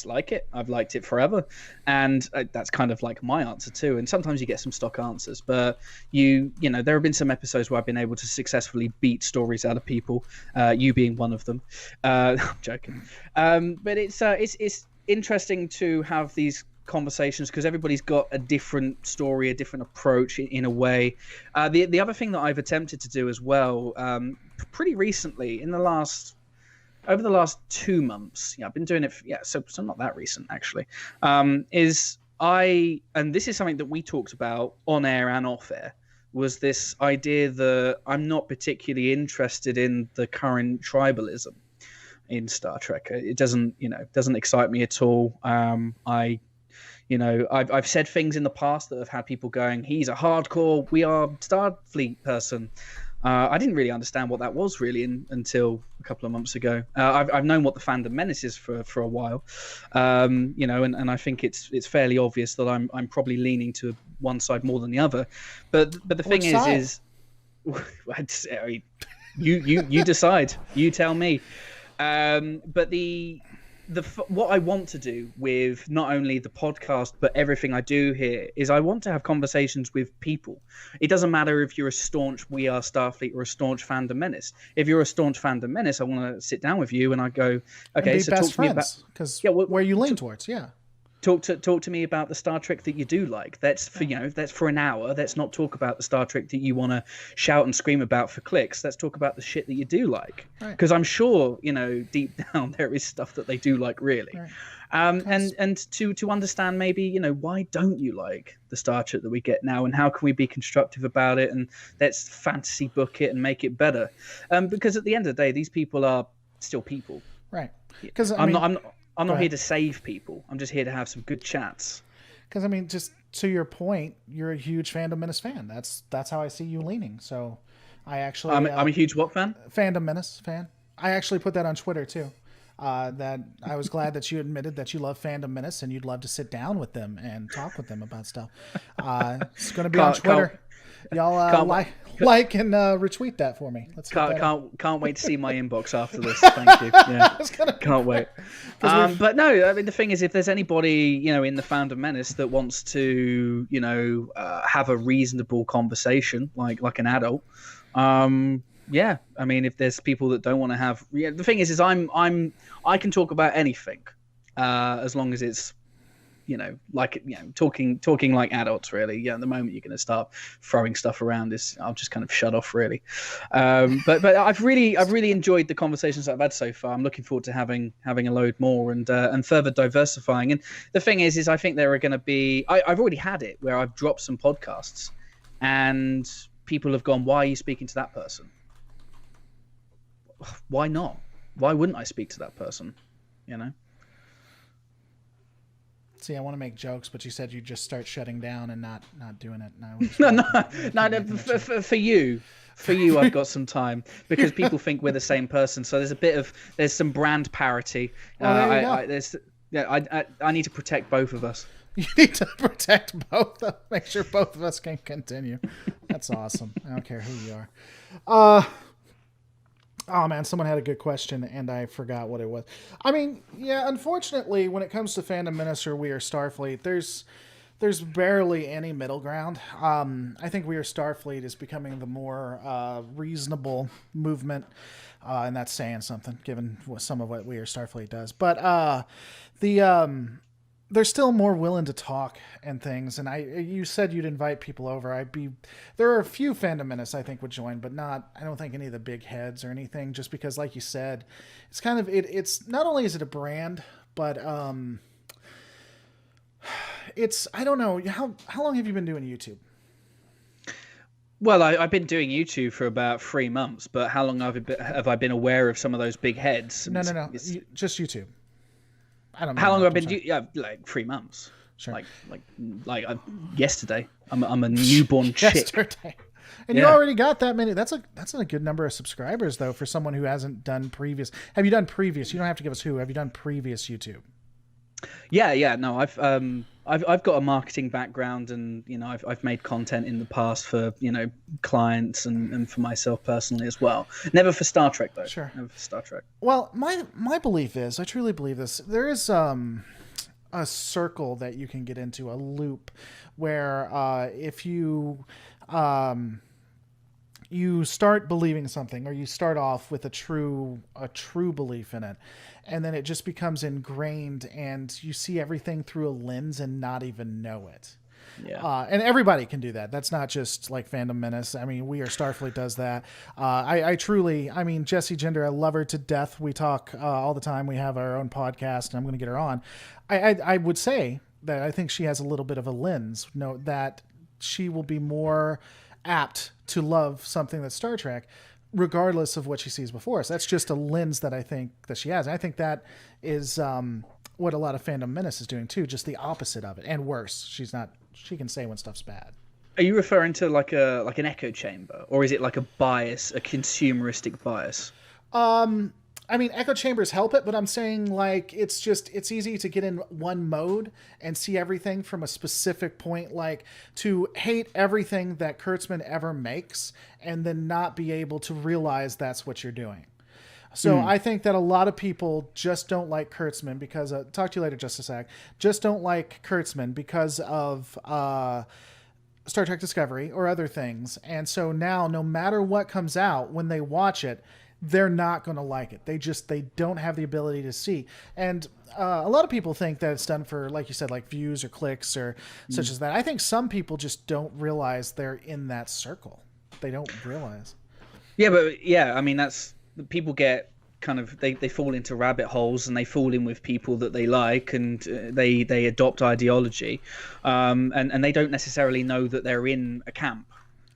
like it. I've liked it forever. And that's kind of like my answer too. And sometimes you get some stock answers, but there have been some episodes where I've been able to successfully beat stories out of people, you being one of them. I'm joking. But it's interesting to have these conversations because everybody's got a different story, a different approach in a way. The other thing that I've attempted to do as well, pretty recently over the last 2 months, I've been doing it. So not that recent actually. And this is something that we talked about on air and off air, was this idea that I'm not particularly interested in the current tribalism in Star Trek. It doesn't excite me at all. I've said things in the past that have had people going, he's a hardcore We Are Starfleet person. I didn't really understand what that was really until a couple of months ago. I've known what the fandom menace is for a while, and I think it's fairly obvious that I'm probably leaning to one side more than the other. But the thing is, you decide, you tell me. But what I want to do with not only the podcast but everything I do here is I want to have conversations with people. It doesn't matter if you're a staunch We Are Starfleet or a staunch Fandom Menace. If you're a staunch Fandom Menace, I want to sit down with you and I go, okay, so talk to me about where you lean towards. Yeah. Talk to me about the Star Trek that you do like. That's for an hour. Let's not talk about the Star Trek that you want to shout and scream about for clicks. Let's talk about the shit that you do like. Because I'm sure, deep down there is stuff that they do like really. Right. And to understand maybe, why don't you like the Star Trek that we get now, and how can we be constructive about it, and let's fantasy book it and make it better. Because at the end of the day, these people are still people. Right. Because I'm not here to save people. I'm just here to have some good chats. Because just to your point, you're a huge Fandom Menace fan. That's how I see you leaning. So, I'm a huge what fan? Fandom Menace fan. I actually put that on Twitter too. That I was glad that you admitted that you love Fandom Menace and you'd love to sit down with them and talk with them about stuff. It's going to be on Twitter. Y'all like and retweet that for me. Can't wait to see my inbox after this. Thank you. Yeah, can't wait. But no, the thing is, if there's anybody in the Fandom Menace that wants to have a reasonable conversation like an adult, if there's people that don't want to have, the thing is I can talk about anything as long as it's talking like adults really. The moment you're going to start throwing stuff around I'll just kind of shut off really. But I've really enjoyed the conversations that I've had so far. I'm looking forward to having a load more and further diversifying. And the thing is I think there are going to be, I've already had it where I've dropped some podcasts and people have gone, why are you speaking to that person? Why not? Why wouldn't I speak to that person? See, I want to make jokes, but you said you'd just start shutting down and not doing it. For you, I've got some time because people think we're the same person. So there's some brand parity. I need to protect both of us. You need to protect both. Make sure both of us can continue. That's awesome. I don't care who you are. Oh man, someone had a good question and I forgot what it was. I mean, yeah, unfortunately, when it comes to Fandom Menace or We Are Starfleet, there's barely any middle ground. I think We Are Starfleet is becoming the more reasonable movement, and that's saying something given some of what We Are Starfleet does. But the they're still more willing to talk and things. And you said you'd invite people over. There are a few Fandom Menace I think would join, but I don't think any of the big heads or anything, just because like you said, it's kind of, it's not only is it a brand, but, I don't know. How long have you been doing YouTube? Well, I've been doing YouTube for about 3 months, but how long have I been aware of some of those big heads? No. Just YouTube. I don't know. How long have I been? Yeah, like 3 months. Sure. Like yesterday. I'm a newborn chick. Yesterday. And you already got that many. That's a good number of subscribers though for someone who hasn't done previous. Have you done previous? You don't have to give us who. Have you done previous YouTube? Yeah. No, I've got a marketing background, and I've made content in the past for clients and for myself personally as well. Never for Star Trek though. Sure. Never for Star Trek. Well, my belief is, I truly believe this. There is a circle that you can get into, a loop, where if you you start believing something, or you start off with a true belief in it, and then it just becomes ingrained, and you see everything through a lens and not even know it. Yeah. And everybody can do that. That's not just like Fandom Menace. I mean, We Are Starfleet does that. I mean, Jessie Gender, I love her to death. We talk all the time. We have our own podcast, and I'm going to get her on. I would say that I think she has a little bit of a lens. That she will be more apt to love something that's Star Trek, regardless of what she sees before. So that's just a lens that I think that she has. And I think that is what a lot of Fandom Menace is doing too, just the opposite of it, and worse. She can say when stuff's bad. Are you referring to like an echo chamber, or is it like a bias, a consumeristic bias? I mean, echo chambers help it, but I'm saying like it's easy to get in one mode and see everything from a specific point, like to hate everything that Kurtzman ever makes and then not be able to realize that's what you're doing. So I think that a lot of people just don't like Kurtzman because talk to you later, just a sec. Just don't like Kurtzman because of Star Trek Discovery or other things. And so now, no matter what comes out, when they watch it, they're not going to like it. They don't have the ability to see. And a lot of people think that it's done for, like you said, like views or clicks or such as that. I think some people just don't realize they're in that circle. They don't realize. Yeah, but I mean, that's, people get kind of, they fall into rabbit holes, and they fall in with people that they like, and they adopt ideology, and they don't necessarily know that they're in a camp.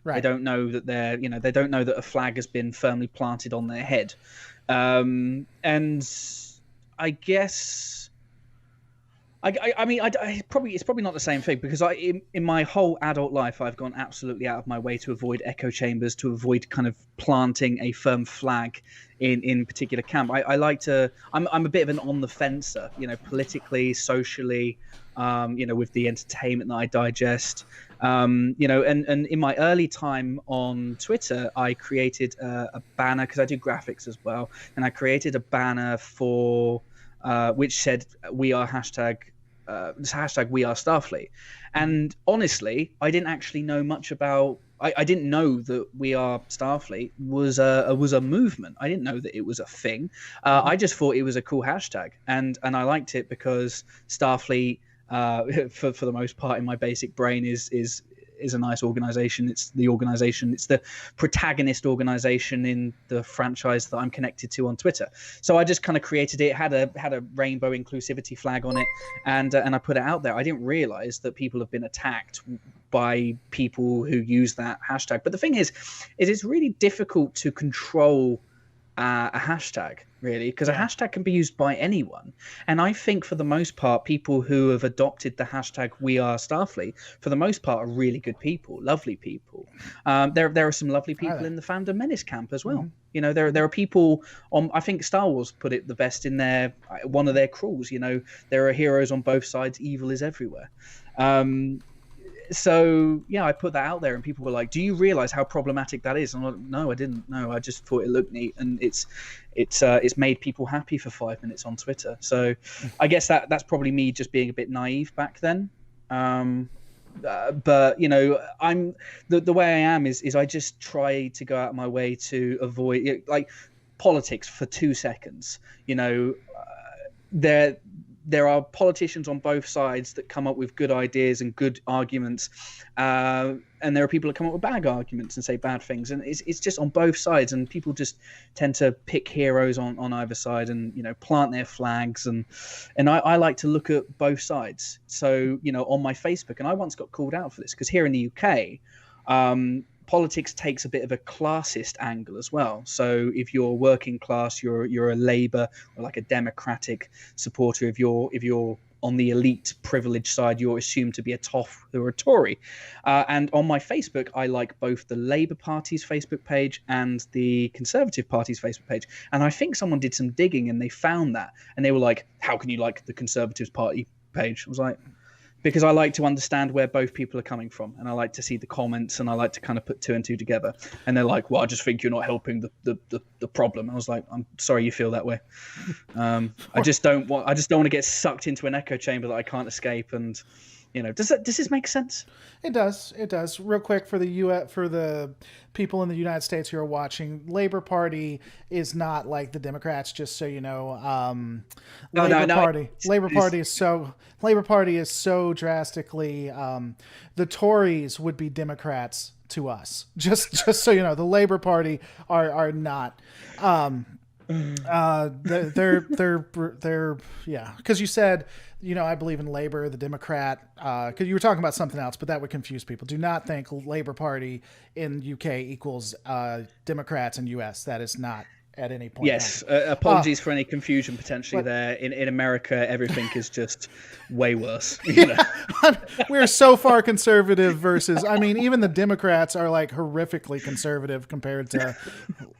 Right. They don't know that they don't know that a flag has been firmly planted on their head. And I guess, I mean, it's probably not the same thing, because in my whole adult life, I've gone absolutely out of my way to avoid echo chambers, to avoid kind of planting a firm flag in particular camp. I like to, I'm a bit of an on the fencer, politically, socially, with the entertainment that I digest. And in my early time on Twitter, I created a banner, because I do graphics as well, and I created a banner for which said we are hashtag We Are Starfleet. And honestly, I didn't actually know much about. I didn't know that We Are Starfleet was a movement. I didn't know that it was a thing. I just thought it was a cool hashtag, and I liked it because Starfleet, for the most part, in my basic brain, is a nice organization. It's the protagonist organization in the franchise that I'm connected to on Twitter. So I just kind of created it, had a rainbow inclusivity flag on it, and I put it out there. I didn't realize that people have been attacked by people who use that hashtag. But the thing is it's really difficult to control a hashtag, really, because a hashtag can be used by anyone. And I think for the most part, people who have adopted the hashtag We Are Starfleet, for the most part, are really good people, lovely people. There are some lovely people in the Fandom Menace camp as well. Mm-hmm. There are people on, I think Star Wars put it the best in one of their crawls. There are heroes on both sides. Evil is everywhere. so yeah, I put that out there, and people were like, "Do you realize how problematic that is?" And I'm like, "No, I didn't. No, I just thought it looked neat, and it's made people happy for 5 minutes on Twitter." So, I guess that's probably me just being a bit naive back then. But I'm the way I am is I just try to go out of my way to avoid like politics for 2 seconds. There are politicians on both sides that come up with good ideas and good arguments, and there are people that come up with bad arguments and say bad things, and it's just on both sides, and people just tend to pick heroes on either side and plant their flags, and I like to look at both sides. So on my Facebook, and I once got called out for this because here in the UK, politics takes a bit of a classist angle as well. So if you're working class, you're a Labour or like a Democratic supporter. If you're on the elite privileged side, you're assumed to be a Toff or a Tory. And on my Facebook, I like both the Labour Party's Facebook page and the Conservative Party's Facebook page. And I think someone did some digging and they found that. And they were like, "How can you like the Conservative Party page?" I was like, because I like to understand where both people are coming from, and I like to see the comments, and I like to kind of put two and two together. And they're like, "Well, I just think you're not helping the problem." I was like, "I'm sorry you feel that way. I just don't want to get sucked into an echo chamber that I can't escape." And does this make sense? It does. It does. Real quick for the people in the United States who are watching, Labor Party is not like the Democrats. Just so you know, Labor Party is so drastically. The Tories would be Democrats to us. Just so you know, the Labor Party are not. They're yeah, because you said I believe in Labor, the Democrat, because you were talking about something else, but that would confuse people. Do not think Labor Party in UK equals Democrats in US. That is not at any point. Yes, apologies for any confusion potentially there. In America, everything is just way worse. We're so far conservative versus, even the Democrats are like horrifically conservative compared to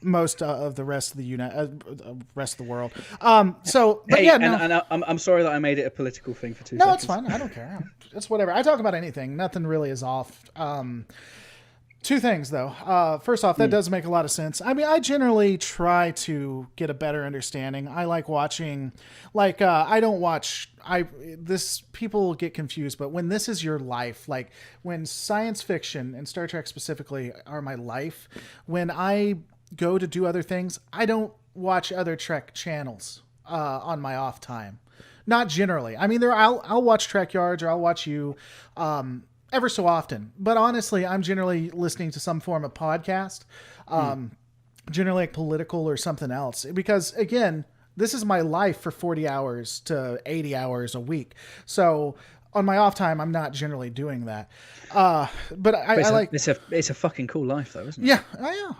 most of the rest of the rest of the world. I'm sorry that I made it a political thing for 2 seconds. No, it's fine. I don't care. It's whatever. I talk about anything. Nothing really is off. Two things, though. First off, that does make a lot of sense. I generally try to get a better understanding. I like watching, I don't watch, people get confused, but when this is your life, like when science fiction and Star Trek specifically are my life, when I go to do other things, I don't watch other Trek channels on my off time. Not generally. I'll watch Trek Yards or I'll watch you, ever so often, but honestly, I'm generally listening to some form of podcast, generally like political or something else, because again, this is my life for 40 hours to 80 hours a week. So on my off time, I'm not generally doing that. But I like, it's a fucking cool life though, isn't it? Yeah,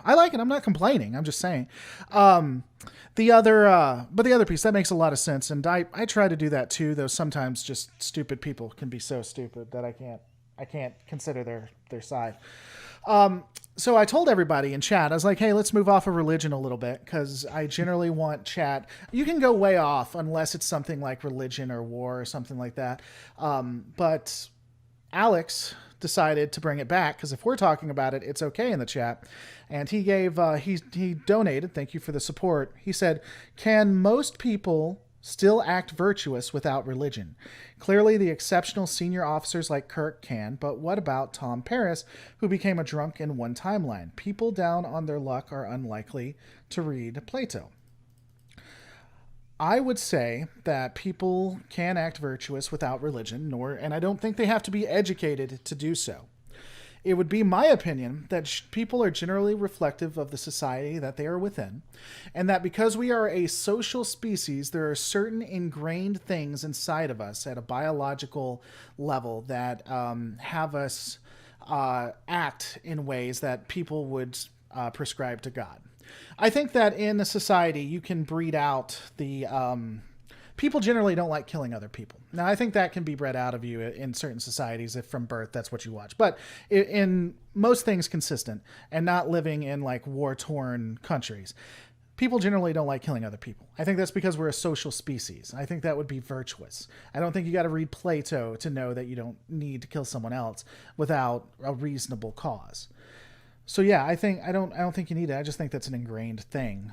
I like it. I'm not complaining. I'm just saying. The other piece that makes a lot of sense. And I try to do that too, though sometimes just stupid people can be so stupid that I can't consider their side. So I told everybody in chat, I was like, hey, let's move off of religion a little bit, because I generally want chat. You can go way off unless it's something like religion or war or something like that. But Alex decided to bring it back, because if we're talking about it, it's okay in the chat. And he gave, he donated, thank you for the support. He said, can most people still act virtuous without religion? Clearly, the exceptional senior officers like Kirk can, but what about Tom Paris, who became a drunk in one timeline? People down on their luck are unlikely to read Plato. I would say that people can act virtuous without religion, and I don't think they have to be educated to do so. It would be my opinion that people are generally reflective of the society that they are within, and that because we are a social species, there are certain ingrained things inside of us at a biological level that have us act in ways that people would prescribe to God. I think that in a society, you can breed out the... people generally don't like killing other people. Now, I think that can be bred out of you in certain societies if from birth that's what you watch. But in most things consistent and not living in like war-torn countries, people generally don't like killing other people. I think that's because we're a social species. I think that would be virtuous. I don't think you got to read Plato to know that you don't need to kill someone else without a reasonable cause. So yeah, I don't think you need it. I just think that's an ingrained thing.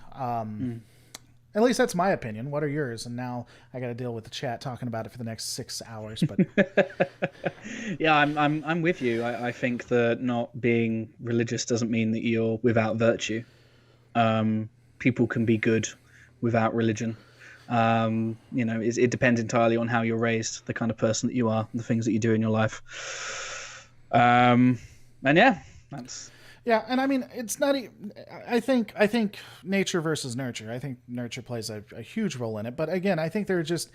At least that's my opinion. What are yours? And now I got to deal with the chat talking about it for the next 6 hours. But yeah, I'm with you. I think that not being religious doesn't mean that you're without virtue. People can be good without religion. It depends entirely on how you're raised, the kind of person that you are, the things that you do in your life. And yeah, that's. Yeah, and I mean, it's not. I think nature versus nurture. I think nurture plays a huge role in it. But again, I think they're just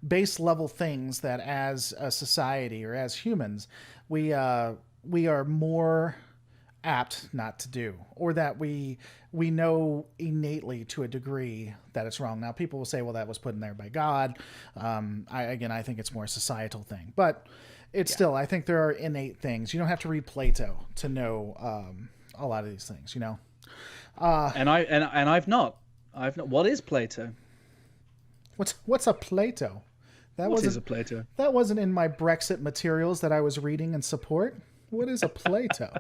base level things that, as a society or as humans, we are more apt not to do, or that we know innately to a degree that it's wrong. Now, people will say, "Well, that was put in there by God." I think it's more a societal thing, but it's still. I think there are innate things. You don't have to read Plato to know. A lot of these things, you know. I've not. What is Plato? What's a Plato? What is a Plato? That wasn't in my Brexit materials that I was reading in support. What is a Plato?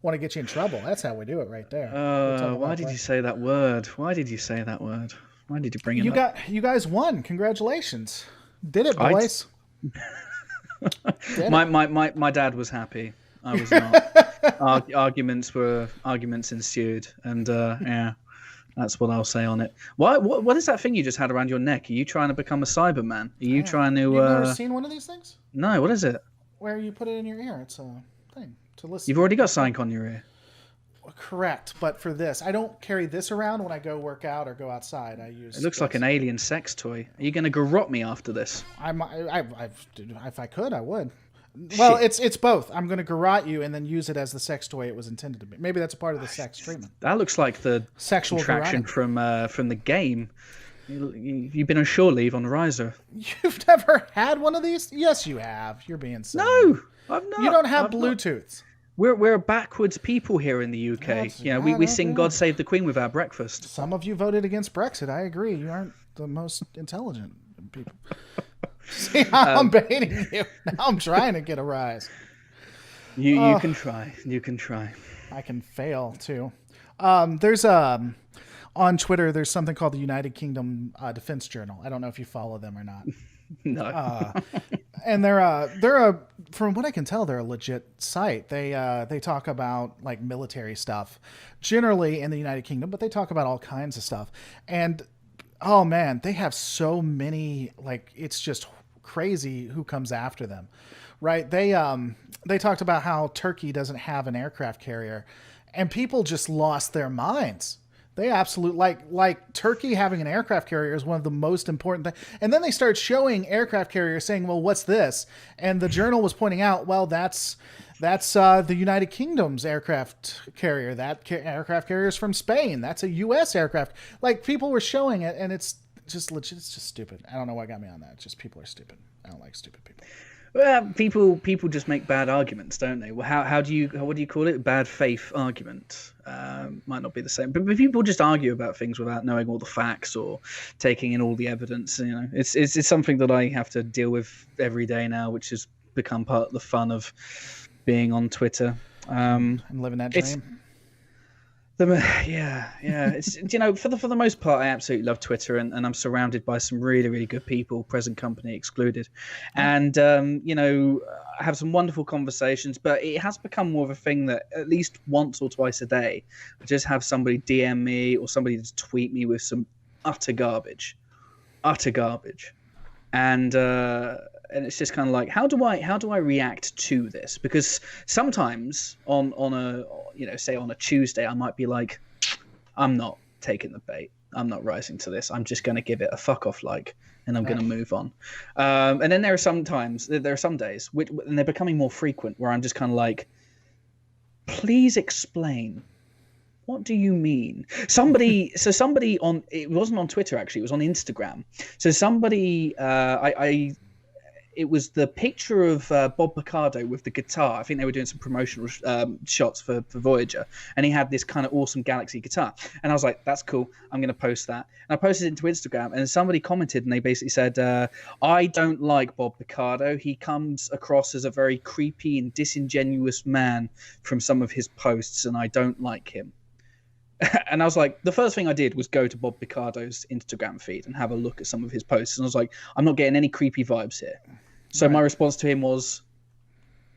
Want to get you in trouble? That's how we do it right there. Why did you say that word? Why did you say that word? Why did you bring it up? You guys won. Congratulations. Did it, boys. My dad was happy. I was not. Arguments ensued, and yeah, that's what I'll say on it. What is that thing you just had around your neck? Are you trying to become a Cyberman? Are you trying to? You've never seen one of these things? No. What is it? Where you put it in your ear. It's a thing to listen. You've already got something on your ear. Correct, but for this, I don't carry this around when I go work out or go outside. I use. It looks like an alien sex toy. Are you going to garrot me after this? If I could, I would. Well, it's both. I'm going to garrote you and then use it as the sex toy it was intended to be. Maybe that's a part of the sex treatment. That looks like the sexual contraction from the game. You've been on shore leave on Riser. You've never had one of these? Yes, you have. You're being silly. No, I've not. You don't have Bluetooth. We're a backwards people here in the UK. We sing "God Save the Queen" with our breakfast. Some of you voted against Brexit. I agree. You aren't the most intelligent people. See how I'm baiting you? Now I'm trying to get a rise. You can try. You can try. I can fail too. There's on Twitter. There's something called the United Kingdom Defense Journal. I don't know if you follow them or not. No. And they're from what I can tell, they're a legit site. They talk about like military stuff, generally in the United Kingdom, but they talk about all kinds of stuff. And oh man, they have so many, like, it's just crazy who comes after them, right? They talked about how Turkey doesn't have an aircraft carrier, and people just lost their minds. They absolutely like Turkey having an aircraft carrier is one of the most important things. And then they start showing aircraft carriers saying, well, what's this? And the journal was pointing out, well, that's the United Kingdom's aircraft carrier. That aircraft carrier is from Spain. That's a U.S. aircraft. Like, people were showing it, and it's just legit. It's just stupid. I don't know what got me on that. It's just people are stupid. I don't like stupid people. Well, people just make bad arguments, don't they? Well, what do you call it? Bad faith argument. Might not be the same, but people just argue about things without knowing all the facts or taking in all the evidence. It's something that I have to deal with every day now, which has become part of the fun of being on Twitter. And living that dream. It's for the most part, I absolutely love Twitter, and I'm surrounded by some really, really good people, present company excluded, and I have some wonderful conversations. But it has become more of a thing that at least once or twice a day, I just have somebody DM me or somebody just tweet me with some utter garbage, and it's just kind of like, how do I react to this? Because sometimes on a Tuesday, I might be like, I'm not taking the bait. I'm not rising to this. I'm just going to give it a fuck off and I'm going to move on. And then there are some days, and they're becoming more frequent, where I'm just kind of like, please explain. What do you mean? Somebody it wasn't on Twitter, actually. It was on Instagram. So somebody, it was the picture of Bob Picardo with the guitar. I think they were doing some promotional shots for Voyager, and he had this kind of awesome Galaxy guitar. And I was like, that's cool. I'm going to post that. And I posted it into Instagram, and somebody commented, and they basically said, I don't like Bob Picardo. He comes across as a very creepy and disingenuous man from some of his posts, and I don't like him. And I was like, the first thing I did was go to Bob Picardo's Instagram feed and have a look at some of his posts. And I was like, I'm not getting any creepy vibes here. So my response to him was,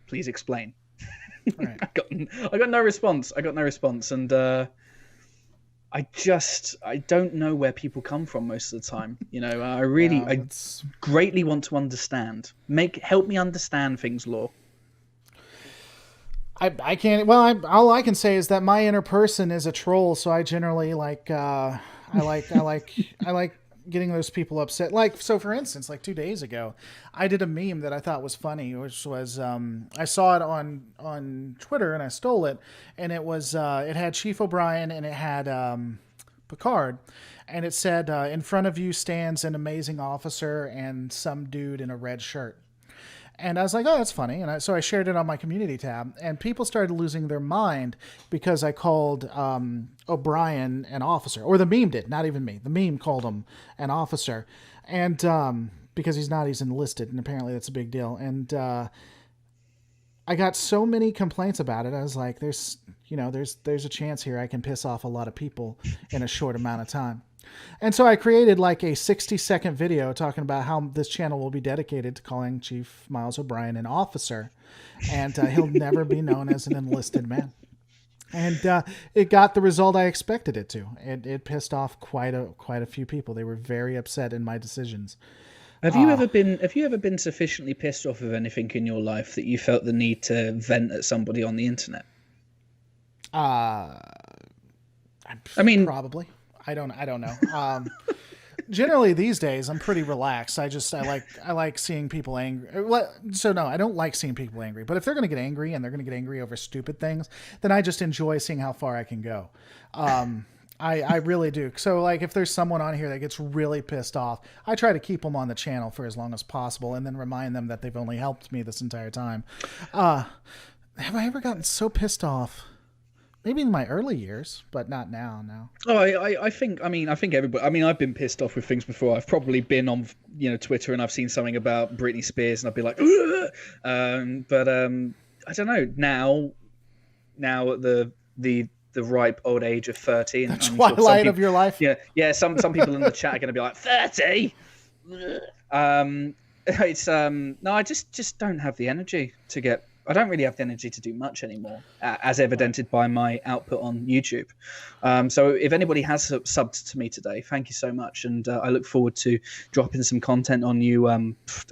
please explain. Right. I got no response. And I don't know where people come from most of the time. You know, I greatly want to understand. Help me understand things, Law. I can't. Well, all I can say is that my inner person is a troll, so I generally like. I like getting those people upset. Like, so for instance, like 2 days ago, I did a meme that I thought was funny, which was I saw it on Twitter and I stole it, and it was it had Chief O'Brien and it had Picard, and it said, "In front of you stands an amazing officer and some dude in a red shirt." And I was like, oh, that's funny. And so I shared it on my community tab. And people started losing their mind because I called O'Brien an officer. Or the meme did, not even me. The meme called him an officer. And because he's enlisted. And apparently that's a big deal. And I got so many complaints about it. I was like, there's a chance here I can piss off a lot of people in a short amount of time. And so I created like a 60-second video talking about how this channel will be dedicated to calling Chief Miles O'Brien an officer, and he'll never be known as an enlisted man. And it got the result I expected it to. It pissed off quite a few people. They were very upset in my decisions. Have you ever been sufficiently pissed off of anything in your life that you felt the need to vent at somebody on the internet? I mean, probably. I don't know. Generally these days I'm pretty relaxed. I like seeing people angry. So no, I don't like seeing people angry, but if they're going to get angry and they're going to get angry over stupid things, then I just enjoy seeing how far I can go. I really do. So like if there's someone on here that gets really pissed off, I try to keep them on the channel for as long as possible and then remind them that they've only helped me this entire time. Have I ever gotten so pissed off? Maybe in my early years, but not now. No. Oh, I think everybody. I mean, I've been pissed off with things before. I've probably been on, Twitter, and I've seen something about Britney Spears, and I'd be like, but I don't know. Now at the ripe old age of 30, and the twilight of your life. Yeah. Some people in the chat are going to be like 30. It's no, I just don't have the energy to get. I don't really have the energy to do much anymore, as evidented by my output on YouTube. So if anybody has subbed to me today, thank you so much. And I look forward to dropping some content on you. I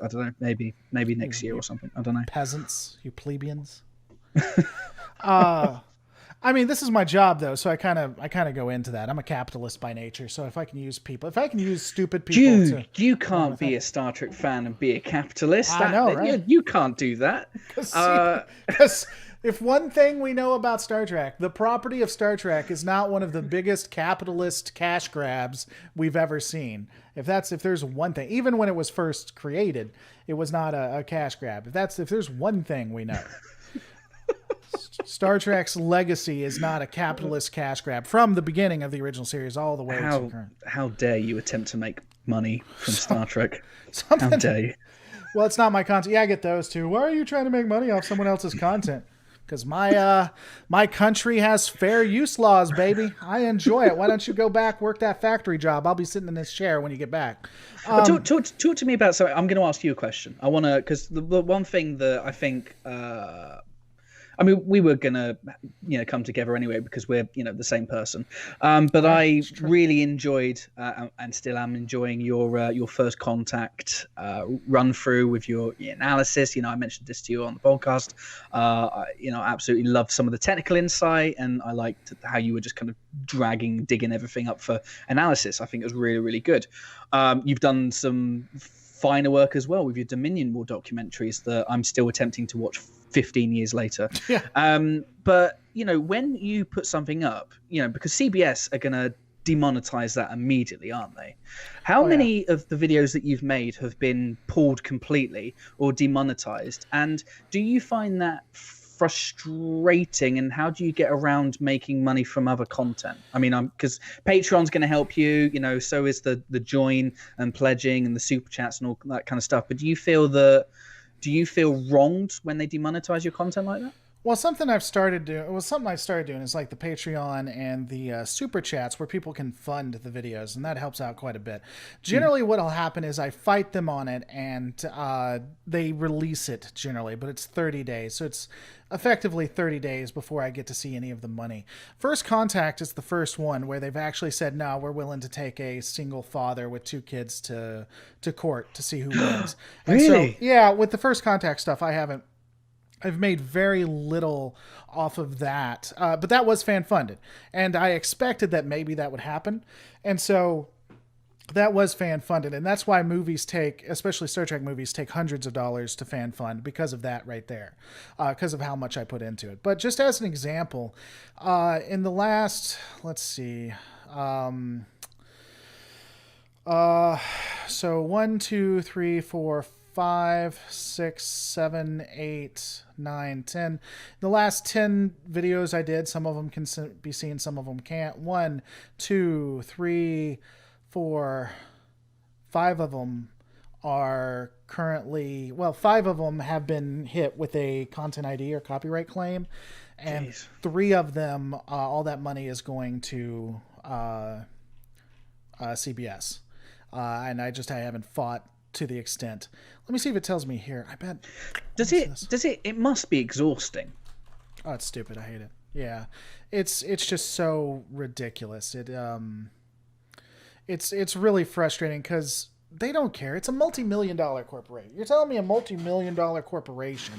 don't know, maybe next year or something. I don't know. Peasants, you plebeians. I mean, this is my job though, so I kind of go into that. I'm a capitalist by nature, so if I can use stupid people, you can't be a Star Trek fan and be a capitalist. I know, right? You can't do that. Because if one thing we know about Star Trek, the property of Star Trek is not one of the biggest capitalist cash grabs we've ever seen. If there's one thing, even when it was first created, it was not a cash grab. If there's one thing we know. Star Trek's legacy is not a capitalist cash grab from the beginning of the original series all the way to current. How dare you attempt to make money from Star Trek? How dare you? Well, it's not my content. Yeah, I get those too. Why are you trying to make money off someone else's content? Because my country has fair use laws, baby. I enjoy it. Why don't you go back, work that factory job? I'll be sitting in this chair when you get back. Talk to me about. So I'm going to ask you a question. I want to, because the one thing that I think. I mean, we were gonna, come together anyway because we're, the same person. But I really enjoyed and still am enjoying your First Contact run through with your analysis. I mentioned this to you on the podcast. I absolutely loved some of the technical insight, and I liked how you were just kind of digging everything up for analysis. I think it was really, really good. You've done some finer work as well with your Dominion War documentaries that I'm still attempting to watch 15 years later. Yeah. But when you put something up, because CBS are going to demonetize that immediately, aren't they? How many of the videos that you've made have been pulled completely or demonetized? And do you find that frustrating, and how do you get around making money from other content? I mean, because Patreon's going to help you, so is the join and pledging and the super chats and all that kind of stuff. But do you feel wronged when they demonetize your content like that? Well, something I started doing is like the Patreon and the super chats where people can fund the videos, and that helps out quite a bit. Generally, what'll happen is I fight them on it, and they release it generally, but it's 30 days, so it's effectively 30 days before I get to see any of the money. First Contact is the first one where they've actually said, no, we're willing to take a single father with 2 kids to court to see who wins. And really? So, yeah, with the First Contact stuff, I've made very little off of that, but that was fan funded, and I expected that maybe that would happen, and so that was fan funded, and that's why movies especially Star Trek movies, take hundreds of dollars to fan fund because of that right there, because of how much I put into it. But just as an example, in the last, let's see, so 1, 2, 3, 4, 5, 6, 7, 8, 9, 10. The last 10 videos I did, some of them can be seen, some of them can't. 1, 2, 3, 4, 5 of them are currently, 5 of them have been hit with a content ID or copyright claim, and 3 of them, all that money is going to CBS, and I haven't fought to the extent. Let me see if it tells me here. I bet. Does it? It must be exhausting. Oh, it's stupid. I hate it. Yeah, it's just so ridiculous. It's really frustrating because they don't care. It's a multi-million-dollar corporation. You're telling me a multi-million-dollar corporation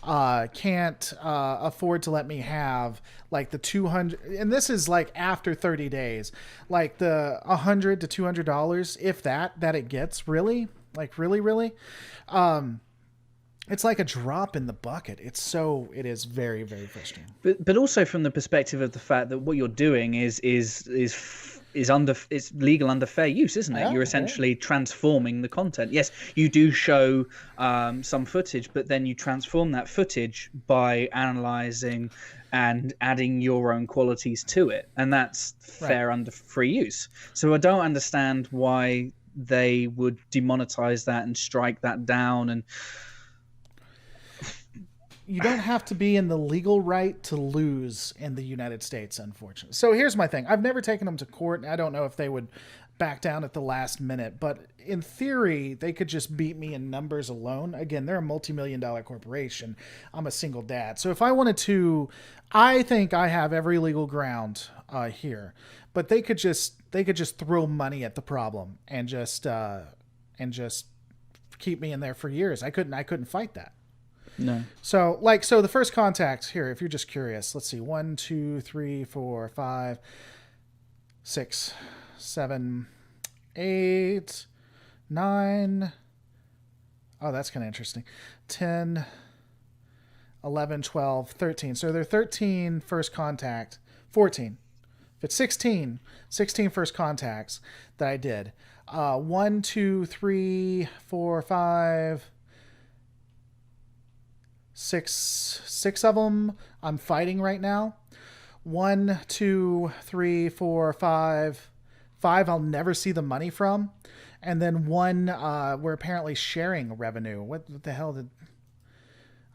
can't afford to let me have like the 200, and this is like after 30 days, like the $100 to $200, if that it gets, really. Like really, it's like a drop in the bucket. It is very, very frustrating. But also from the perspective of the fact that what you're doing is legal under fair use, isn't it? Yeah, you're essentially transforming the content. Yes, you do show some footage, but then you transform that footage by analyzing and adding your own qualities to it, and that's fair under free use. So I don't understand why they would demonetize that and strike that down. And you don't have to be in the legal right to lose in the United States, unfortunately. So here's my thing. I've never taken them to court, and I don't know if they would back down at the last minute, but in theory, they could just beat me in numbers alone. Again, they're a multi-million-dollar corporation. I'm a single dad. So if I wanted to, I think I have every legal ground here, but they could just throw money at the problem and just keep me in there for years. I couldn't fight that. No. So the First Contact here, if you're just curious, let's see, 1, 2, 3, 4, 5, 6, 7, 8, 9. Oh, that's kind of interesting. 10, 11, 12, 13. So there are 13 First Contact, 14. If it's 16 First Contacts that I did. 1, 2, 3, 4, 5, 6 of them I'm fighting right now. 1, 2, 3, 4, 5 I'll never see the money from, and then 1 we're apparently sharing revenue. What the hell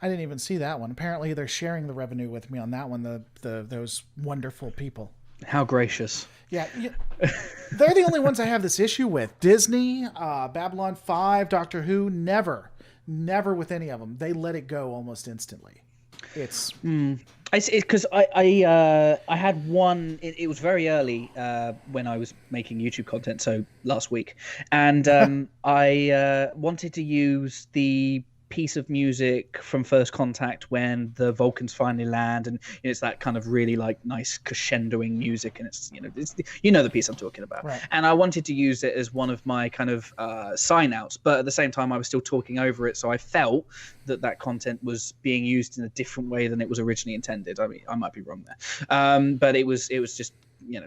I didn't even see that one. Apparently they're sharing the revenue with me on that one. Those wonderful people. How gracious. Yeah, they're the only ones I have this issue with. Disney, Babylon 5, Doctor Who, never with any of them. They let it go almost instantly. It's because I had one. It was very early when I was making YouTube content, so last week, and I wanted to use the piece of music from First Contact when the Vulcans finally land, and it's that kind of really like nice crescendoing music, and it's the piece I'm talking about. Right. And I wanted to use it as one of my kind of sign outs, but at the same time I was still talking over it, so I felt that content was being used in a different way than it was originally intended. I mean, I might be wrong there, but it was just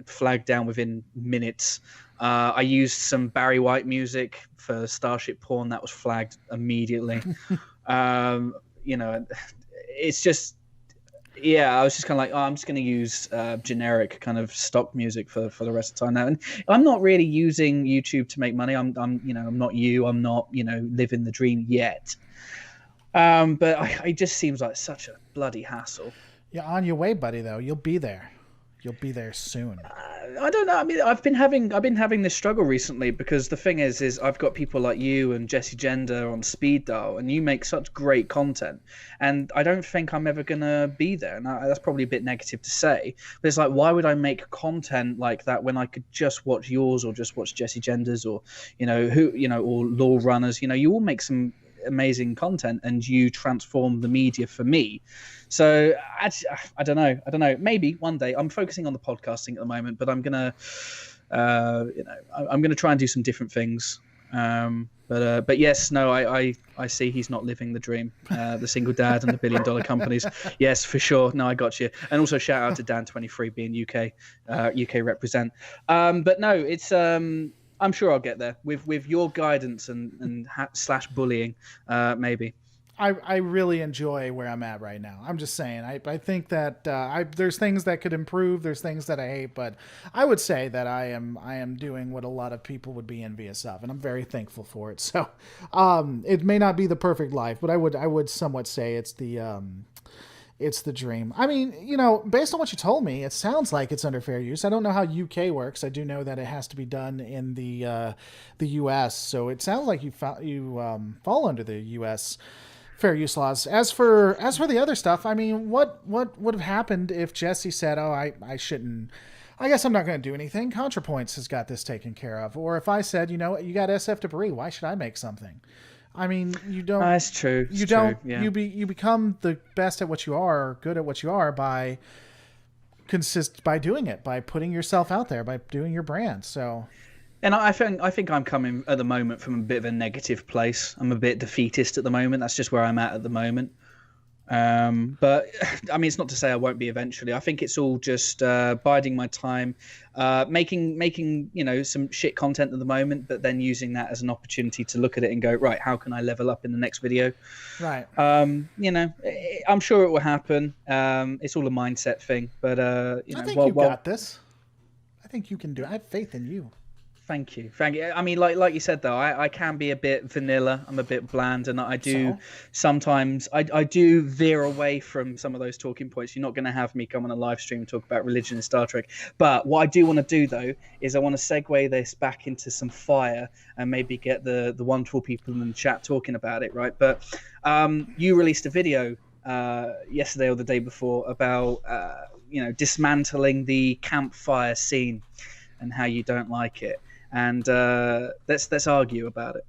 flagged down within minutes. I used some Barry White music for Starship Porn. That was flagged immediately. It's just, I was just kind of like, I'm just going to use generic kind of stock music for the rest of the time now. And I'm not really using YouTube to make money. I'm not you. I'm not, living the dream yet. But it just seems like such a bloody hassle. You're on your way, buddy, though. You'll be there. You'll be there soon. I don't know. I mean, I've been having this struggle recently because the thing is I've got people like you and Jesse Gender on speed dial, and you make such great content, and I don't think I'm ever gonna be there. And that's probably a bit negative to say, but it's like, why would I make content like that when I could just watch yours or just watch Jesse Gender's or or Law Runners? You all make some amazing content and you transform the media for me. So I don't know. Maybe one day. I'm focusing on the podcasting at the moment, but I'm gonna try and do some different things. But yes, no, I see he's not living the dream. The single dad and the $1 billion companies. Yes, for sure. No, I got you. And also shout out to Dan23 being UK represent. But no, it's I'm sure I'll get there with your guidance and slash bullying, maybe. I really enjoy where I'm at right now. I'm just saying. I think that there's things that could improve. There's things that I hate, but I would say that I am doing what a lot of people would be envious of, and I'm very thankful for it. So, it may not be the perfect life, but I would somewhat say it's the dream. I mean, based on what you told me, it sounds like it's under fair use. I don't know how UK works. I do know that it has to be done in the US. So it sounds like you fall under the US fair use laws. As for the other stuff, I mean, what would have happened if Jesse said, "Oh, I shouldn't. I guess I'm not going to do anything. ContraPoints has got this taken care of." Or if I said, "You got SF Debris. Why should I make something?" I mean, you don't. That's true. You don't. Yeah. You become the best at what you are, or good at what you are by doing it, by putting yourself out there, by doing your brand. So, and I think I'm coming at the moment from a bit of a negative place. I'm a bit defeatist at the moment. That's just where I'm at the moment. But I mean, it's not to say I won't be eventually. I think it's all just biding my time, making some shit content at the moment, but then using that as an opportunity to look at it and go, right, how can I level up in the next video? Right. I'm sure it will happen. It's all a mindset thing, but I think you got this. I think you can do it. I have faith in you. Thank you. I mean, like you said, though, I can be a bit vanilla. I'm a bit bland, and I do sometimes I do veer away from some of those talking points. You're not going to have me come on a live stream and talk about religion in Star Trek. But what I do want to do, though, is I want to segue this back into some fire and maybe get the wonderful people in the chat talking about it, right? But you released a video yesterday or the day before about dismantling the campfire scene and how you don't like it. And let's argue about it.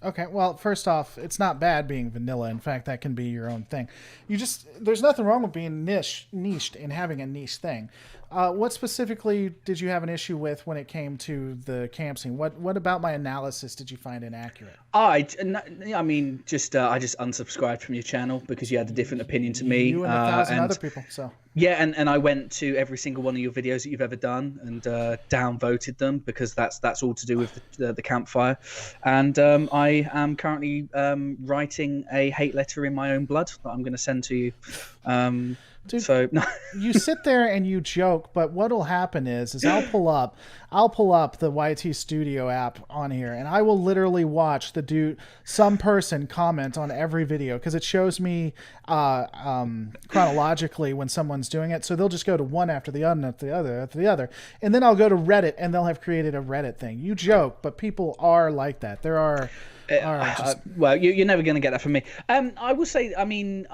Okay, well, first off, it's not bad being vanilla. In fact, that can be your own thing. There's nothing wrong with being niched and having a niche thing. What specifically did you have an issue with when it came to the camp scene? What about my analysis did you find inaccurate? I mean, I just unsubscribed from your channel because you had a different opinion to me. You and 1,000 other people, so. Yeah, and I went to every single one of your videos that you've ever done and downvoted them because that's all to do with the campfire. And I am currently writing a hate letter in my own blood that I'm going to send to you. Dude, so you sit there and you joke, but what'll happen is I'll pull up the YT Studio app on here, and I will literally watch some person comment on every video because it shows me chronologically when someone's doing it. So they'll just go to one after the other, after the other, and then I'll go to Reddit, and they'll have created a Reddit thing. You joke, but people are like that. There are. Well, you're never going to get that from me. I will say, I mean,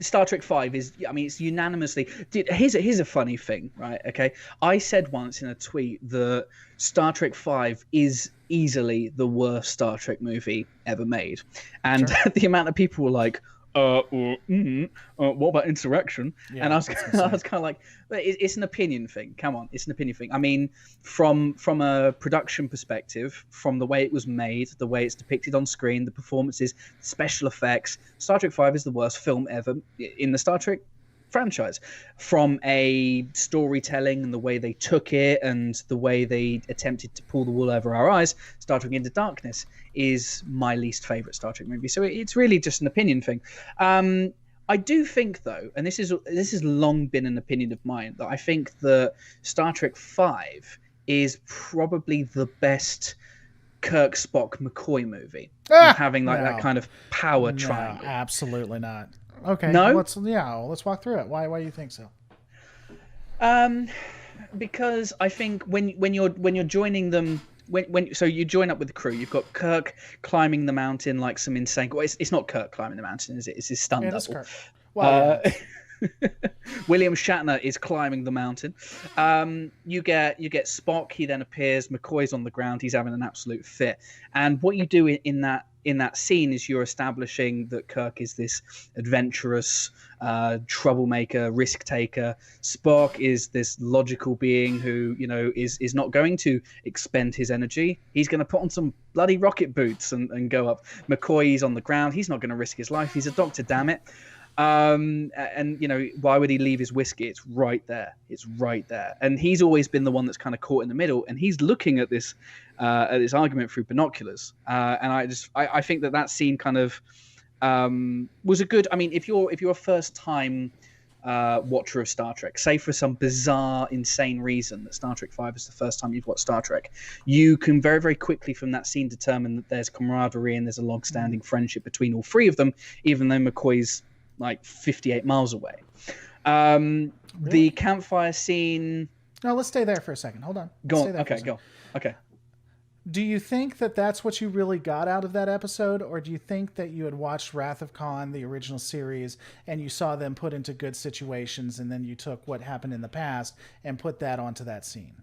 Star Trek 5 is, I mean, it's unanimously. Here's a funny thing, right? Okay, I said once in a tweet that Star Trek 5 is easily the worst Star Trek movie ever made, and sure. The amount of people were like, what about Insurrection? Yeah, and I was kind of like, it's an opinion thing. Come on, it's an opinion thing. I mean, from a production perspective, from the way it was made, the way it's depicted on screen, the performances, special effects, Star Trek 5 is the worst film ever in the Star Trek franchise, from a storytelling and the way they took it and the way they attempted to pull the wool over our eyes. Star Trek Into Darkness is my least favorite Star Trek movie, so it's really just an opinion thing. I do think, though, and this has long been an opinion of mine, that I think that Star Trek V is probably the best Kirk, Spock, McCoy movie, having that kind of power triangle. Absolutely not. Okay, no. Let's walk through it. Why do you think so? Because I think when you're joining them. So you join up with the crew, you've got Kirk climbing the mountain like some insane. Well, it's not Kirk climbing the mountain, is it? It's his stunt double. Kirk. Well, William Shatner is climbing the mountain. You get Spock. He then appears. McCoy's on the ground. He's having an absolute fit. And what you do in that scene is you're establishing that Kirk is this adventurous troublemaker, risk taker. Spock is this logical being who, is not going to expend his energy. He's going to put on some bloody rocket boots and go up. McCoy's on the ground. He's not going to risk his life. He's a doctor, damn it. And why would he leave his whiskey? It's right there. And he's always been the one that's kind of caught in the middle, and he's looking at this argument through binoculars. And I think that scene kind of was a good. I mean, if you're a first time watcher of Star Trek, say for some bizarre, insane reason that Star Trek V is the first time you've watched Star Trek, you can very, very quickly from that scene determine that there's camaraderie and there's a long-standing friendship between all three of them, even though McCoy's like 58 miles away. Really? The campfire scene. No, let's stay there for a second. Hold on. Go on. Okay, go. Okay. Do you think that that's what you really got out of that episode, or do you think that you had watched Wrath of Khan, the original series, and you saw them put into good situations, and then you took what happened in the past and put that onto that scene?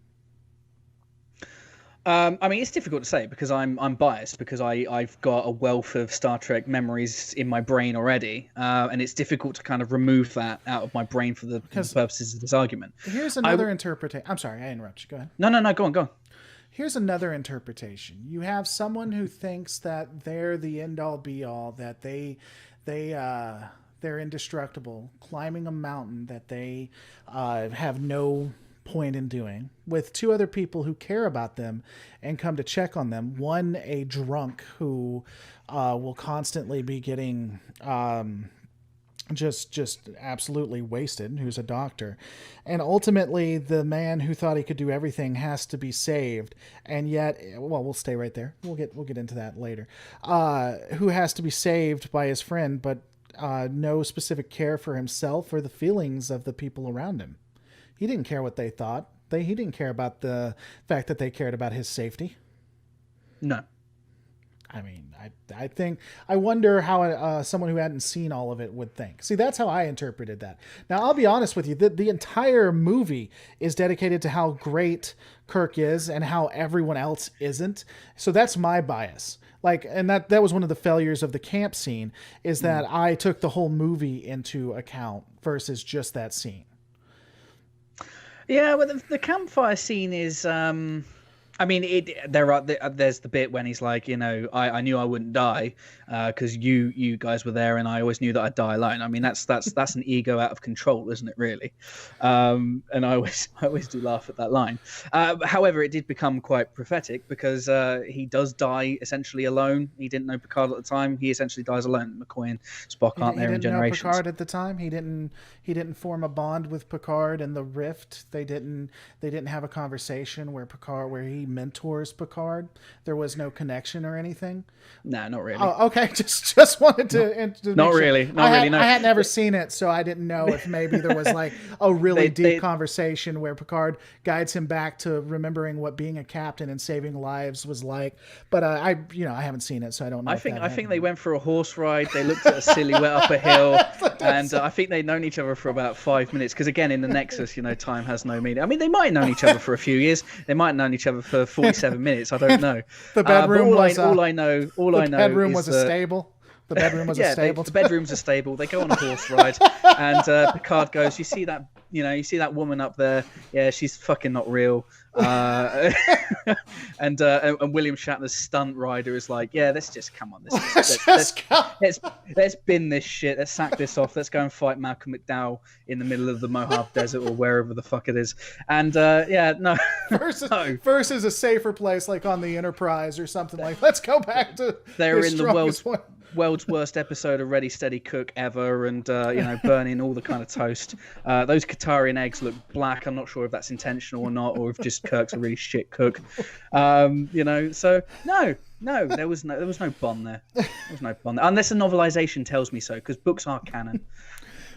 I mean, it's difficult to say because I'm biased because I've got a wealth of Star Trek memories in my brain already, and it's difficult to kind of remove that out of my brain for the purposes of this argument. Here's another interpretation. I'm sorry, I interrupted you. Go ahead. No, go on. Here's another interpretation. You have someone who thinks that they're the end-all be-all, that they're indestructible, climbing a mountain that they have no point in doing, with two other people who care about them and come to check on them. One, a drunk who will constantly be getting just absolutely wasted, who's a doctor, and ultimately the man who thought he could do everything has to be saved, and yet, well, we'll stay right there. We'll get into that later. Who has to be saved by his friend, but no specific care for himself or the feelings of the people around him. He didn't care what they thought. He didn't care about the fact that they cared about his safety. No. I mean, I wonder how someone who hadn't seen all of it would think. See, that's how I interpreted that. Now, I'll be honest with you. The entire movie is dedicated to how great Kirk is and how everyone else isn't. So that's my bias. And that was one of the failures of the camp scene, is that I took the whole movie into account versus just that scene. Yeah, well, the campfire scene is. I mean, there's the bit when he's like, I knew I wouldn't die because you guys were there, and I always knew that I'd die alone. I mean, that's an ego out of control, isn't it? Really, and I always do laugh at that line. However, it did become quite prophetic because he does die essentially alone. He didn't know Picard at the time. He essentially dies alone. McCoy and Spock aren't there in generations. He didn't know Picard at the time. He didn't form a bond with Picard in the Rift. They didn't have a conversation where he mentors Picard. There was no connection or anything. No, not really. Oh, okay. Just wanted to not really. No. I had never seen it, so I didn't know if maybe there was like a really deep conversation where Picard guides him back to remembering what being a captain and saving lives was like. But I haven't seen it, so I don't know. I think they went for a horse ride. They looked at a silhouette up a hill, and I think they'd known each other for about 5 minutes. Because again, in the Nexus, time has no meaning. I mean, they might have known each other for a few years. They might have known each other for 47 minutes. I don't know. The bedroom all I know the bedroom was a stable. The bedroom was a stable. The bedroom's a stable. They go on a horse ride, and Picard goes, "You see that? You see that woman up there? Yeah, she's fucking not real. And William Shatner's stunt rider is like, yeah, let's just come on, let's bin this shit, let's sack this off, let's go and fight Malcolm McDowell in the middle of the Mojave Desert or wherever the fuck it is. And versus a safer place like on the Enterprise or something like. Let's go back to. They're in the world's worst episode of Ready Steady Cook ever, and burning all the kind of toast. Those Qatarian eggs look black. I'm not sure if that's intentional or not, or if just Kirk's a really shit cook. So no, there was no Bond there. There was no Bond there. Unless a novelization tells me so, because books are canon.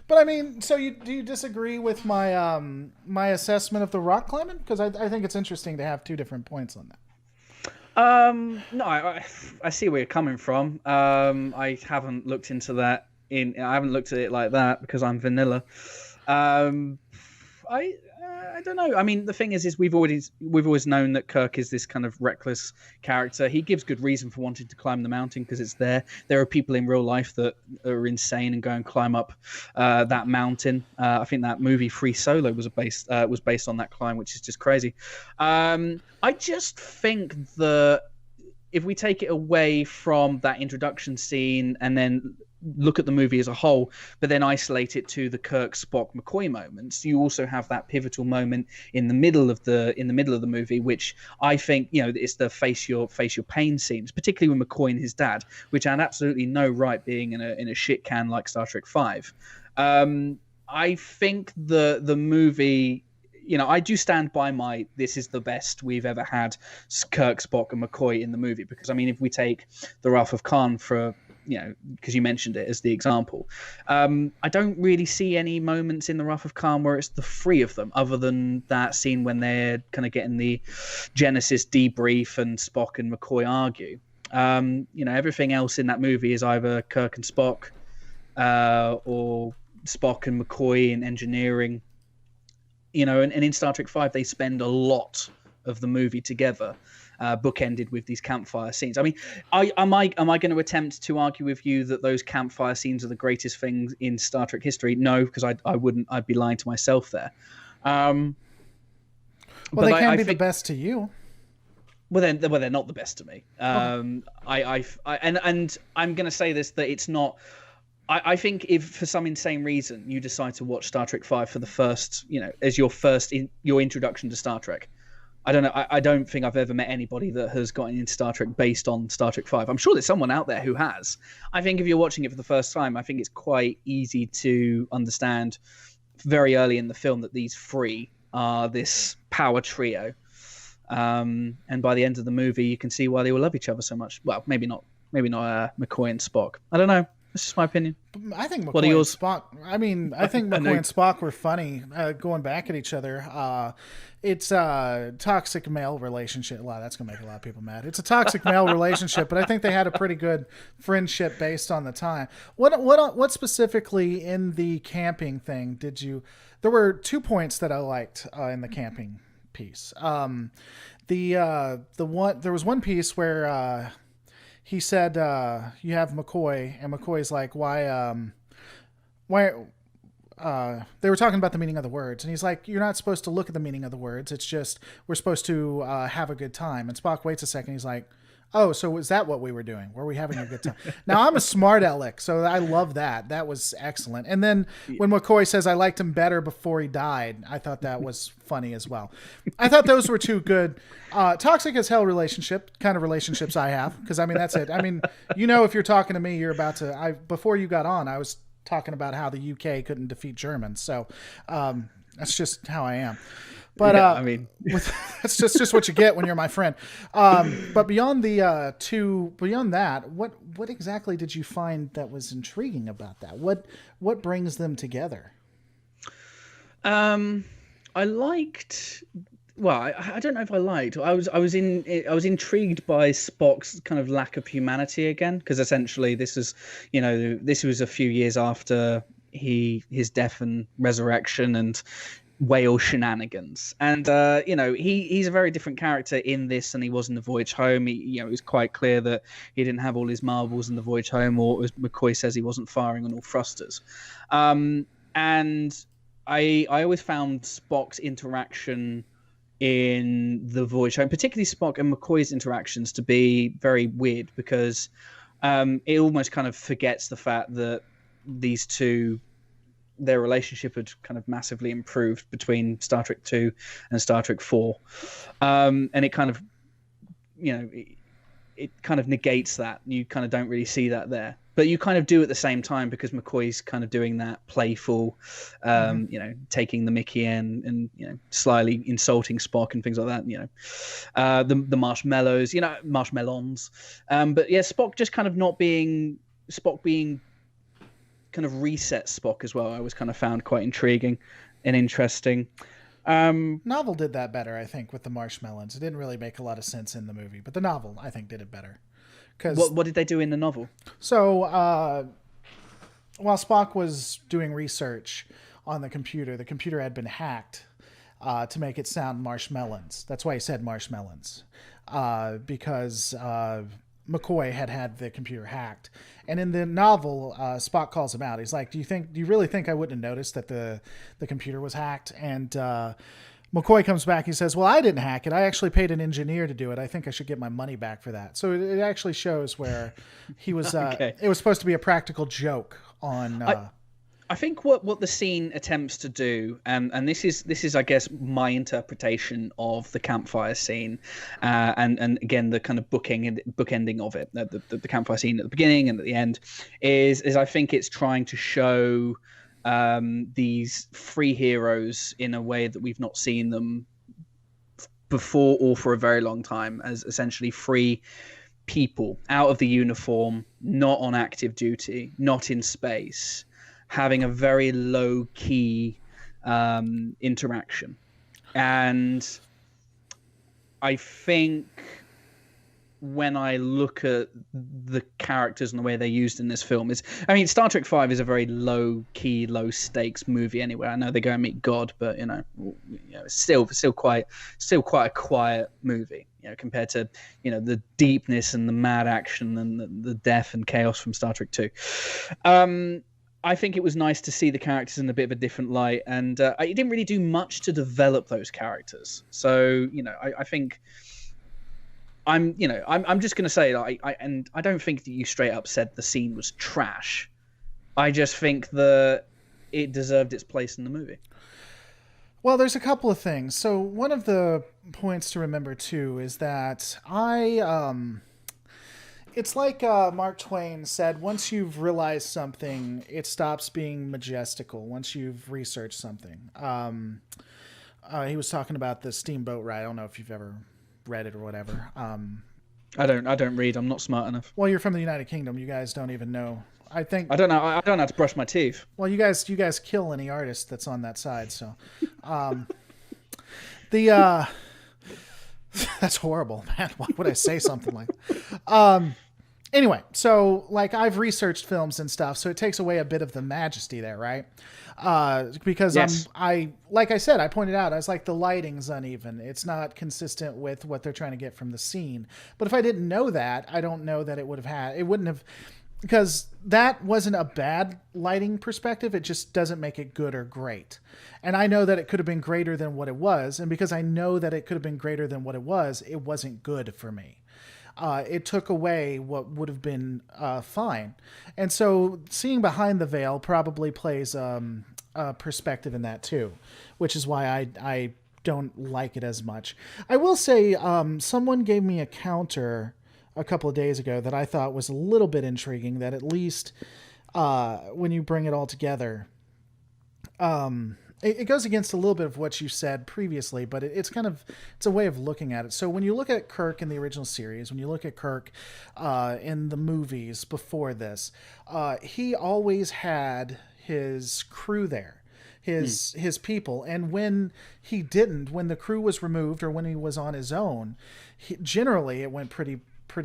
But I mean, so do you disagree with my my assessment of the rock climbing? Because I think it's interesting to have two different points on that. No, I see where you're coming from. I haven't looked into that. I haven't looked at it like that because I'm vanilla. I don't know. I mean, the thing is we've always known that Kirk is this kind of reckless character. He gives good reason for wanting to climb the mountain because it's there. There are people in real life that are insane and go and climb up that mountain. I think that movie Free Solo was based on that climb, which is just crazy. I just think that if we take it away from that introduction scene and then look at the movie as a whole, but then isolate it to the Kirk, Spock, McCoy moments, you also have that pivotal moment in the middle of the movie, which I think it's the face your pain scenes, particularly with McCoy and his dad, which had absolutely no right being in a shit can like Star Trek V. I think the movie. I do stand by this is the best we've ever had Kirk, Spock, and McCoy in the movie. Because, I mean, if we take The Wrath of Khan because you mentioned it as the example, I don't really see any moments in The Wrath of Khan where it's the three of them, other than that scene when they're kind of getting the Genesis debrief and Spock and McCoy argue. Everything else in that movie is either Kirk and Spock or Spock and McCoy in engineering. And in Star Trek V, they spend a lot of the movie together, bookended with these campfire scenes. I mean, am I going to attempt to argue with you that those campfire scenes are the greatest things in Star Trek history? No, because I wouldn't. I'd be lying to myself there. Well, they can be the best to you. Well, they're not the best to me. And I'm going to say this, that it's not. I think if for some insane reason you decide to watch Star Trek V for the first, as your introduction to Star Trek, I don't know. I don't think I've ever met anybody that has gotten into Star Trek based on Star Trek V. I'm sure there's someone out there who has. I think if you're watching it for the first time, I think it's quite easy to understand very early in the film that these three are this power trio. And by the end of the movie, you can see why they all love each other so much. Well, maybe not McCoy and Spock. I don't know. That's just my opinion. I think McCoy and Spock. I mean, I think McCoy and Spock were funny, going back at each other. It's a toxic male relationship. Wow, that's gonna make a lot of people mad. It's a toxic male relationship, but I think they had a pretty good friendship based on the time. What specifically in the camping thing did you? There were 2 points that I liked in the camping piece. There was one piece where. He said, you have McCoy, and McCoy's like, why, they were talking about the meaning of the words, and he's like, you're not supposed to look at the meaning of the words, it's just, we're supposed to have a good time. And Spock waits a second, he's like, oh, so is that what we were doing? Were we having a good time? Now, I'm a smart aleck, so I love that. That was excellent. And then when McCoy says, I liked him better before he died, I thought that was funny as well. I thought those were two good toxic as hell kind of relationships I have, because, I mean, that's it. I mean, if you're talking to me, you're about to... Before you got on, I was talking about how the UK couldn't defeat Germans, so that's just how I am. But I mean, that's just what you get when you're my friend. But beyond that, what exactly did you find that was intriguing about that? What brings them together? I liked. Well, I don't know if I liked. I was intrigued by Spock's kind of lack of humanity again, because essentially this was a few years after his death and resurrection and whale shenanigans, and he's a very different character in this than he was in the Voyage Home. It was quite clear that he didn't have all his marbles in the Voyage Home, or as McCoy says, he wasn't firing on all thrusters. And I always found Spock's interaction in the voice show, and particularly Spock and McCoy's interactions, to be very weird because it almost kind of forgets the fact that these two, their relationship had kind of massively improved between Star Trek 2 and Star Trek 4. And it kind of, it kind of negates that. You kind of don't really see that there. But you kind of do at the same time because McCoy's kind of doing that playful, taking the Mickey and slyly insulting Spock and things like that. The marshmallows, marshmallows. But yeah, Spock just kind of being kind of reset Spock as well. I was kind of found quite intriguing and interesting. Novel did that better, I think, with the marshmallows. It didn't really make a lot of sense in the movie, but the novel, I think, did it better. What did they do in the novel? So, while Spock was doing research on the computer had been hacked to make it sound marshmallows. That's why he said marshmallows, because McCoy had the computer hacked. And in the novel, Spock calls him out. He's like, do you really think I wouldn't have noticed that the computer was hacked? And McCoy comes back. He says, well, I didn't hack it. I actually paid an engineer to do it. I think I should get my money back for that. So it actually shows where he was, okay. It was supposed to be a practical joke on... I think what the scene attempts to do, and this is I guess my interpretation of the campfire scene, and again the kind of bookending of it, the campfire scene at the beginning and at the end, is I think it's trying to show these free heroes in a way that we've not seen them before or for a very long time, as essentially free people out of the uniform, not on active duty, not in space, having a very low-key interaction. And I think when I look at the characters and the way they're used in this film Star Trek V is a very low-key, low-stakes movie anyway. I know they go and meet God, but it's still quite a quiet movie, compared to the deepness and the mad action and the death and chaos from Star Trek 2. I think it was nice to see the characters in a bit of a different light, and I didn't really do much to develop those characters. So, I think I'm just going to say that I don't think that you straight up said the scene was trash. I just think that it deserved its place in the movie. Well, there's a couple of things. So one of the points to remember too is that it's like Mark Twain said, once you've realized something, it stops being majestical once you've researched something. He was talking about the steamboat ride. I don't know if you've ever read it or whatever. I don't read. I'm not smart enough. Well, you're from the United Kingdom. You guys don't even know. I don't know. I don't know how to brush my teeth. Well, you guys kill any artist that's on that side. So, that's horrible, man. Why would I say something like that? Anyway, so like I've researched films and stuff, so it takes away a bit of the majesty there, right? Because yes. Like I said, I pointed out, I was like, the lighting's uneven. It's not consistent with what they're trying to get from the scene. But if I didn't know that, I don't know that it wouldn't have, because that wasn't a bad lighting perspective. It just doesn't make it good or great. And I know that it could have been greater than what it was. And because I know that it could have been greater than what it wasn't good for me. It took away what would have been fine. And so seeing behind the veil probably plays a perspective in that too, which is why I don't like it as much. I will say someone gave me a counter a couple of days ago that I thought was a little bit intriguing, that at least when you bring it all together, it goes against a little bit of what you said previously, but it's a way of looking at it. So when you look at Kirk in the original series, when you look at Kirk in the movies before this, he always had his crew there, his people. And when the crew was removed or when he was on his own, generally it went pretty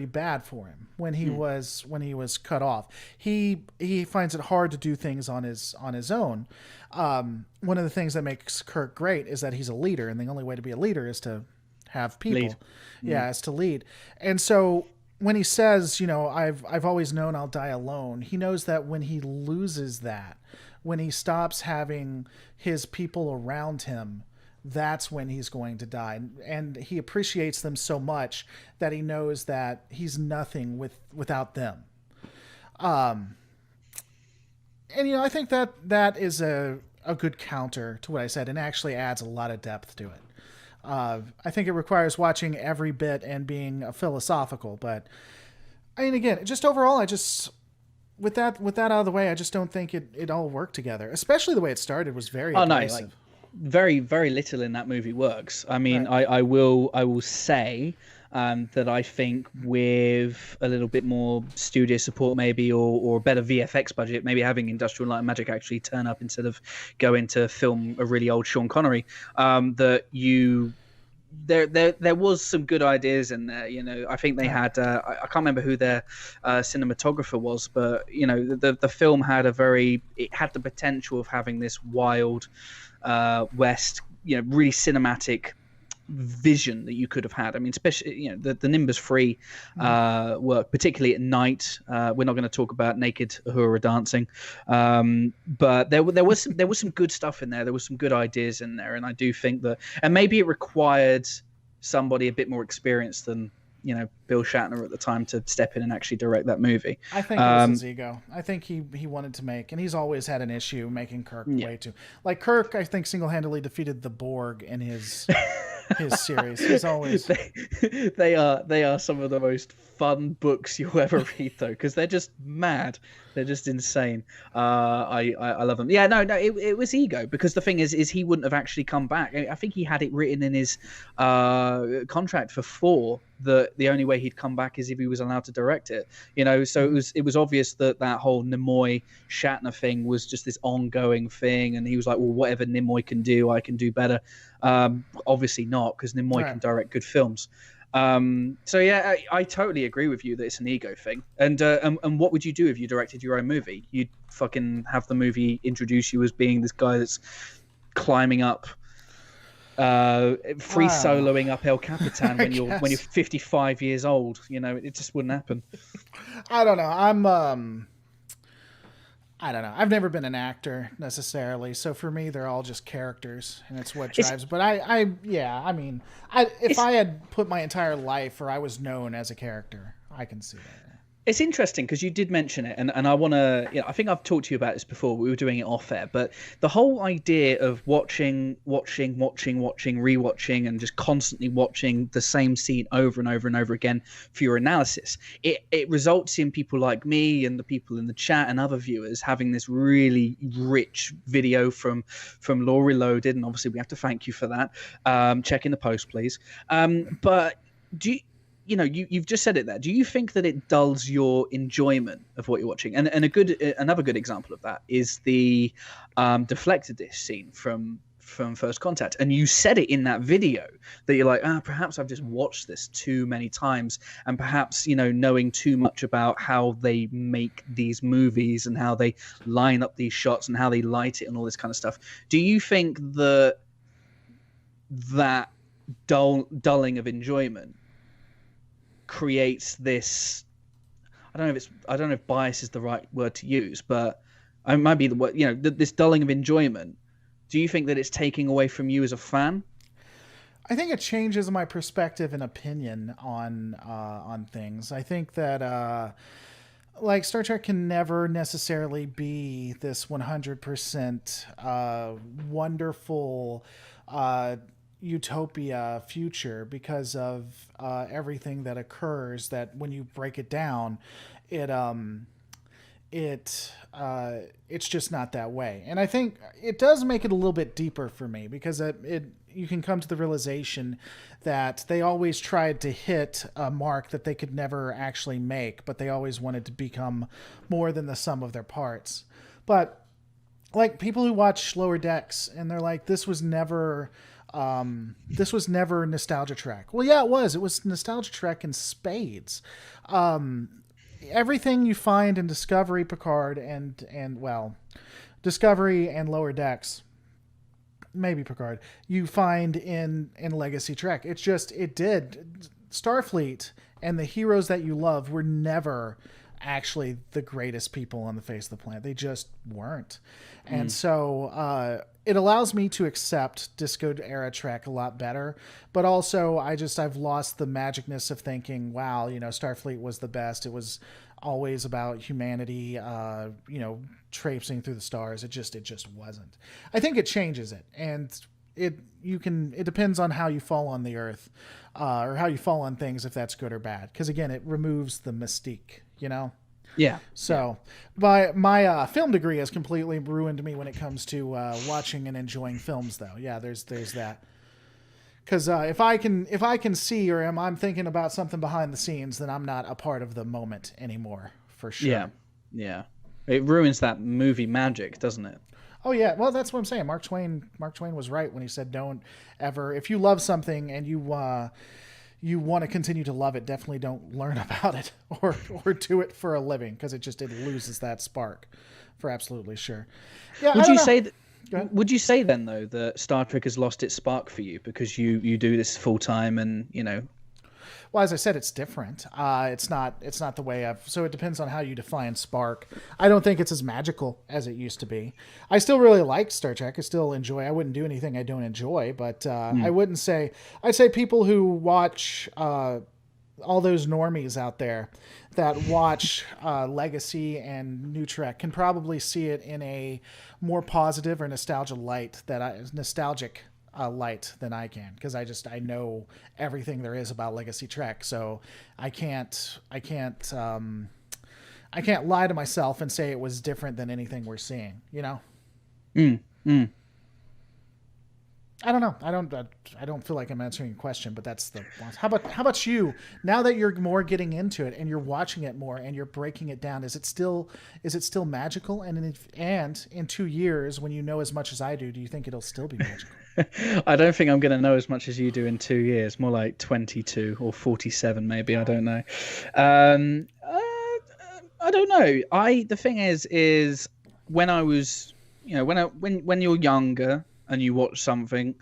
bad for him when he was cut off. He finds it hard to do things on his own. One of the things that makes Kirk great is that he's a leader, and the only way to be a leader is to have people. Lead. Yeah, is to lead. And so when he says, I've always known I'll die alone, he knows that when he loses that, when he stops having his people around him, that's when he's going to die. And he appreciates them so much that he knows that he's nothing without them. And I think that is a good counter to what I said, and actually adds a lot of depth to it. I think it requires watching every bit and being philosophical, but I mean, again, just overall, with that out of the way, I just don't think it all worked together. Especially the way it started was very abrasive. No, like very, very little in that movie works. I mean, right. I will say that I think with a little bit more studio support, maybe, or a better VFX budget, maybe having Industrial Light and Magic actually turn up instead of going to film a really old Sean Connery, there was some good ideas in there. I think they had I can't remember who their cinematographer was, but the film had it had the potential of having this wild west, really cinematic vision that you could have had. I mean, especially the Nimbus 3 work, particularly at night. We're not going to talk about naked Uhura dancing, but there was some good stuff in there. There was some good ideas in there, and I do think that, and maybe it required somebody a bit more experienced than Bill Shatner at the time to step in and actually direct that movie. I think it was his ego. I think he wanted to make, and he's always had an issue making Kirk way too. Like Kirk, I think single-handedly defeated the Borg in his series. He's always they are some of the most fun books you'll ever read, though, because they're just mad. They're just insane. I love them. Yeah, no, it was ego, because the thing is he wouldn't have actually come back. I think he had it written in his contract for 4 that the only way he'd come back is if he was allowed to direct it. So it was obvious that whole Nimoy Shatner thing was just this ongoing thing, and he was like, well, whatever Nimoy can do, I can do better. Obviously not, because Nimoy can direct good films. So yeah, I totally agree with you that it's an ego thing. And what would you do if you directed your own movie? You'd fucking have the movie introduce you as being this guy that's climbing up, free soloing up El Capitan when you're 55 years old. It just wouldn't happen. I don't know. I don't know. I've never been an actor necessarily, so for me, they're all just characters, and it's what drives. But if I had put my entire life, or I was known as a character, I can see that. It's interesting because you did mention it, and I want to. I think I've talked to you about this before. We were doing it off air, but the whole idea of watching, rewatching, and just constantly watching the same scene over and over and over again for your analysis, it results in people like me and the people in the chat and other viewers having this really rich video from Law Reloaded, and obviously we have to thank you for that. Check in the post, please. But do you? You've just said it there. Do you think that it dulls your enjoyment of what you're watching? And another good example of that is the deflector dish scene from First Contact. And you said it in that video that you're like, perhaps I've just watched this too many times, and perhaps knowing too much about how they make these movies and how they line up these shots and how they light it and all this kind of stuff. Do you think that dulling of enjoyment creates this, I don't know if bias is the right word to use, but it might be the word, this dulling of enjoyment. Do you think that it's taking away from you as a fan? I think it changes my perspective and opinion on things. I think that like Star Trek can never necessarily be this 100% wonderful utopia future, because of everything that occurs, that when you break it down, it's just not that way. And I think it does make it a little bit deeper for me, because you can come to the realization that they always tried to hit a mark that they could never actually make, but they always wanted to become more than the sum of their parts. But like people who watch Lower Decks and they're like, this was never Nostalgia Trek. Well, yeah, it was. It was Nostalgia Trek in spades. Everything you find in Discovery, Picard, and Discovery and Lower Decks, maybe Picard, you find in Legacy Trek. Starfleet and the heroes that you love were never actually the greatest people on the face of the planet. They just weren't. And so it allows me to accept Disco era Trek a lot better. But also, I've lost the magicness of thinking, wow, Starfleet was the best. It was always about humanity, traipsing through the stars. It just wasn't. I think it changes it. And it depends on how you fall on the earth, or how you fall on things, if that's good or bad. Because again, it removes the mystique, Yeah. So, my film degree has completely ruined me when it comes to watching and enjoying films, though. Yeah, there's that. Because if I can see, or I'm thinking about something behind the scenes, then I'm not a part of the moment anymore, for sure. Yeah, yeah. It ruins that movie magic, doesn't it? Oh yeah, well that's what I'm saying. Mark Twain was right when he said, "Don't ever, if you love something and you want to continue to love it, definitely don't learn about it or do it for a living, because it loses that spark, for absolutely sure." Yeah. Would you say then though that Star Trek has lost its spark for you because you do this full time and Well, as I said, it's different. It's not the way so it depends on how you define spark. I don't think it's as magical as it used to be. I still really like Star Trek. I still enjoy. I wouldn't do anything I don't enjoy, but I wouldn't say. I'd say people who watch all those normies out there that watch Legacy and New Trek can probably see it in a more positive or nostalgic light light than I can, because I know everything there is about Legacy Trek, so I can't lie to myself and say it was different than anything we're seeing. I don't know. I don't feel like I'm answering your question, but that's the. How about you? Now that you're more getting into it and you're watching it more and you're breaking it down, is it still magical? And in 2 years, when you know as much as I do you think it'll still be magical? I don't think I'm going to know as much as you do in 2 years. More like 22 or 47, maybe. I don't know. I don't know. The thing is when I was, when you're younger and you watch something.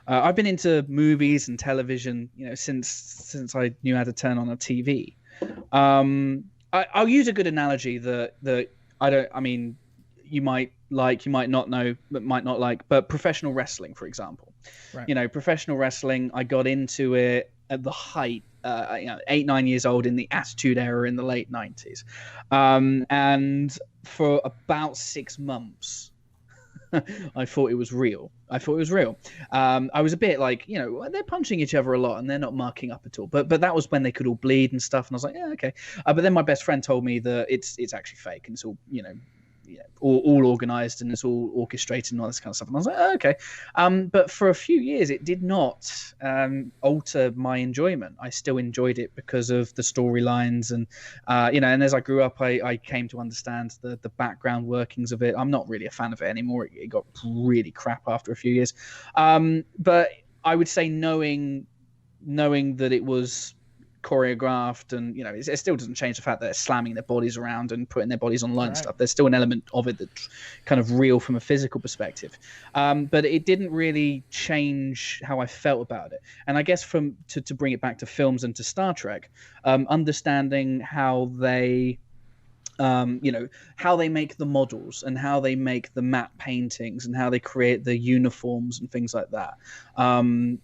I've been into movies and television, since I knew how to turn on a TV. I'll use a good analogy that you might like, you might not know, but might not like, but professional wrestling, for example. Right. Professional wrestling, I got into it at the height, 8-9 years old in the Attitude Era in the late 90s. And for about 6 months, I thought it was real. I was a bit like, they're punching each other a lot and they're not marking up at all. But that was when they could all bleed and stuff. And I was like, yeah, okay. But then my best friend told me that it's actually fake and it's all, all organized and it's all orchestrated and all this kind of stuff. And I was like, oh, okay. But for a few years, it did not alter my enjoyment. I still enjoyed it because of the storylines and, and as I grew up, I came to understand the background workings of it. I'm not really a fan of it anymore. It got really crap after a few years. But I would say knowing that it was choreographed and it still doesn't change the fact that they're slamming their bodies around and putting their bodies online and stuff. There's still an element of it that's kind of real from a physical perspective, but it didn't really change how I felt about it. And I guess to bring it back to films and to Star Trek, understanding how they how they make the models and how they make the matte paintings and how they create the uniforms and things like that.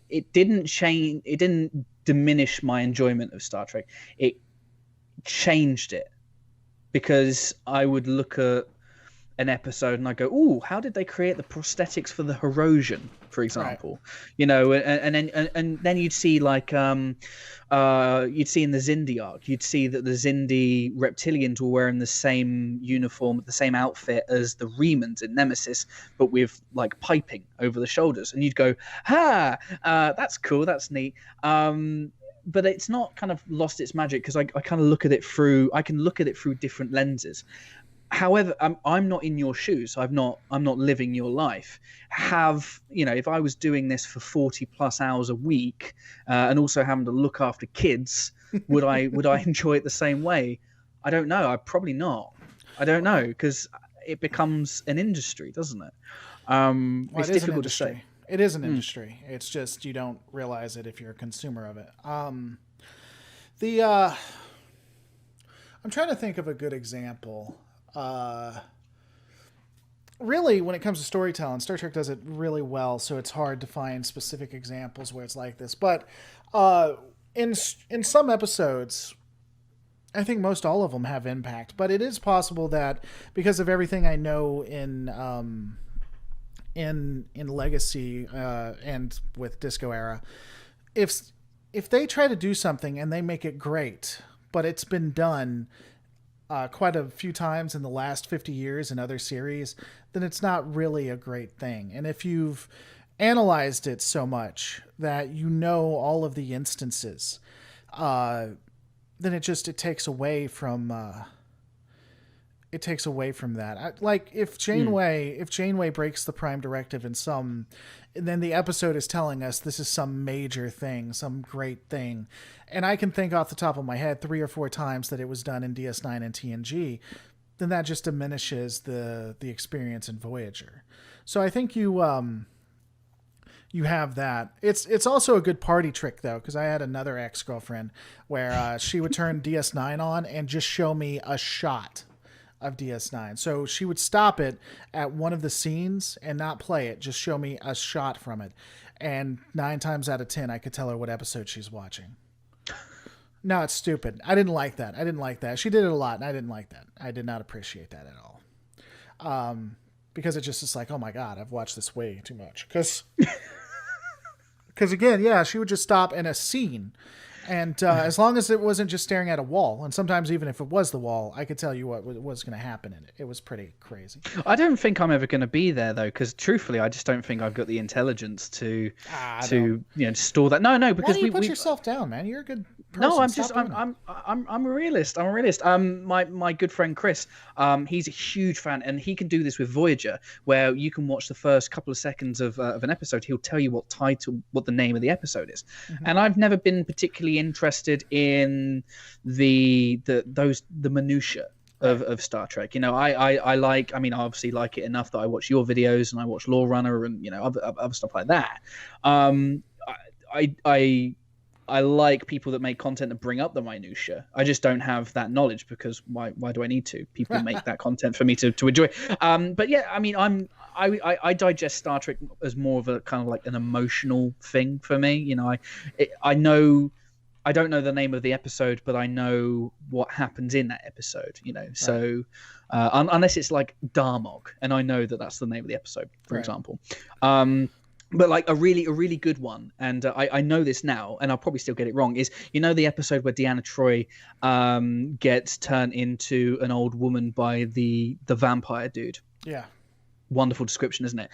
It didn't diminish my enjoyment of Star Trek. It changed it, because I would look at an episode and I go, "Ooh, how did they create the prosthetics for the Herosian, for example?" Right. And then you'd see like you'd see in the Xindi arc, you'd see that the Xindi reptilians were wearing the same uniform, the same outfit as the Remans in Nemesis, but with like piping over the shoulders, and you'd go, that's cool, that's neat. But it's not kind of lost its magic, because I kind of look at it through different lenses. However, I'm not in your shoes. I'm not living your life. If I was doing this for 40 plus hours a week, and also having to look after kids, would I enjoy it the same way? I don't know. I'd probably not. I don't know, because it becomes an industry, doesn't it? It's difficult to say. It is an industry. It's just you don't realize it if you're a consumer of it. I'm trying to think of a good example. Really, when it comes to storytelling, Star Trek does it really well, so it's hard to find specific examples where it's like this. But in some episodes, I think most all of them have impact. But it is possible that because of everything I know in Legacy and with Disco Era, if they try to do something and they make it great, but it's been done quite a few times in the last 50 years in other series, then it's not really a great thing. And if you've analyzed it so much that you know all of the instances, then it takes away from that. Like if Janeway breaks the Prime Directive in some, and then the episode is telling us this is some major thing, some great thing, and I can think off the top of my head 3 or 4 times that it was done in DS9 and TNG, then that just diminishes the experience in Voyager. So I think you have that. It's also a good party trick though, because I had another ex-girlfriend where she would turn DS9 on and just show me a shot of DS9. So she would stop it at one of the scenes and not play it, just show me a shot from it. And 9 times out of 10, I could tell her what episode she's watching. No, it's stupid. I didn't like that. She did it a lot, and I didn't like that. I did not appreciate that at all. Because it just is like, oh my God, I've watched this way too much. Because again, yeah, she would just stop in a scene. And as long as it wasn't just staring at a wall, and sometimes even if it was the wall, I could tell you what was going to happen in it. It was pretty crazy. I don't think I'm ever going to be there though, because truthfully, I just don't think I've got the intelligence to store that. No, because why do you put yourself down, man? You're a good person. No, I'm a realist. I'm a realist. My good friend Chris, he's a huge fan, and he can do this with Voyager, where you can watch the first couple of seconds of an episode. He'll tell you what the name of the episode is, and I've never been particularly interested in the minutia of Star Trek. I obviously like it enough that I watch your videos and I watch Lore Runner and other stuff like that. I like people that make content that bring up the minutia. I just don't have that knowledge because why do I need to? People make that content for me to enjoy. But yeah, I mean, I digest Star Trek as more of a kind of like an emotional thing for me. I don't know the name of the episode, but I know what happens in that episode, So unless it's like Darmok, and I know that that's the name of the episode, for example. But like a really good one, and I know this now, and I'll probably still get it wrong, is the episode where Deanna Troi gets turned into an old woman by the vampire dude. Yeah. Wonderful description, isn't it?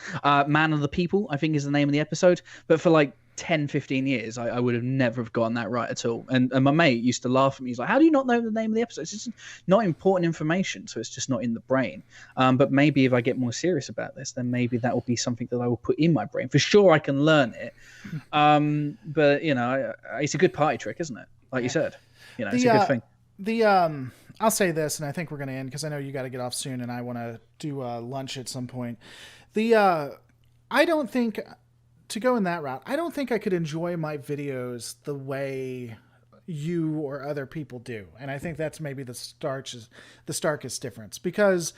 Man of the People, I think, is the name of the episode. But for like 10-15 years, I would have never have gotten that right at all. And my mate used to laugh at me. He's like, how do you not know the name of the episode? It's just not important information, so it's just not in the brain. But maybe if I get more serious about this, then maybe that will be something that I will put in my brain. For sure, I can learn it. But it's a good party trick, isn't it? Like you said, it's a good thing. I'll say this, and I think we're going to end because I know you got to get off soon, and I want to do lunch at some point. I don't think, to go in that route, I don't think I could enjoy my videos the way you or other people do, and I think that's maybe the starkest difference, because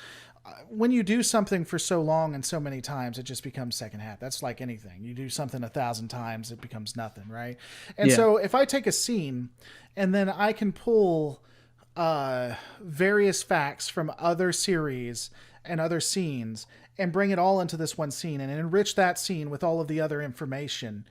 when you do something for so long and so many times, it just becomes second hat. That's like anything. You do something 1,000 times, it becomes nothing, right? And so if I take a scene and then I can pull various facts from other series and other scenes and bring it all into this one scene and enrich that scene with all of the other information,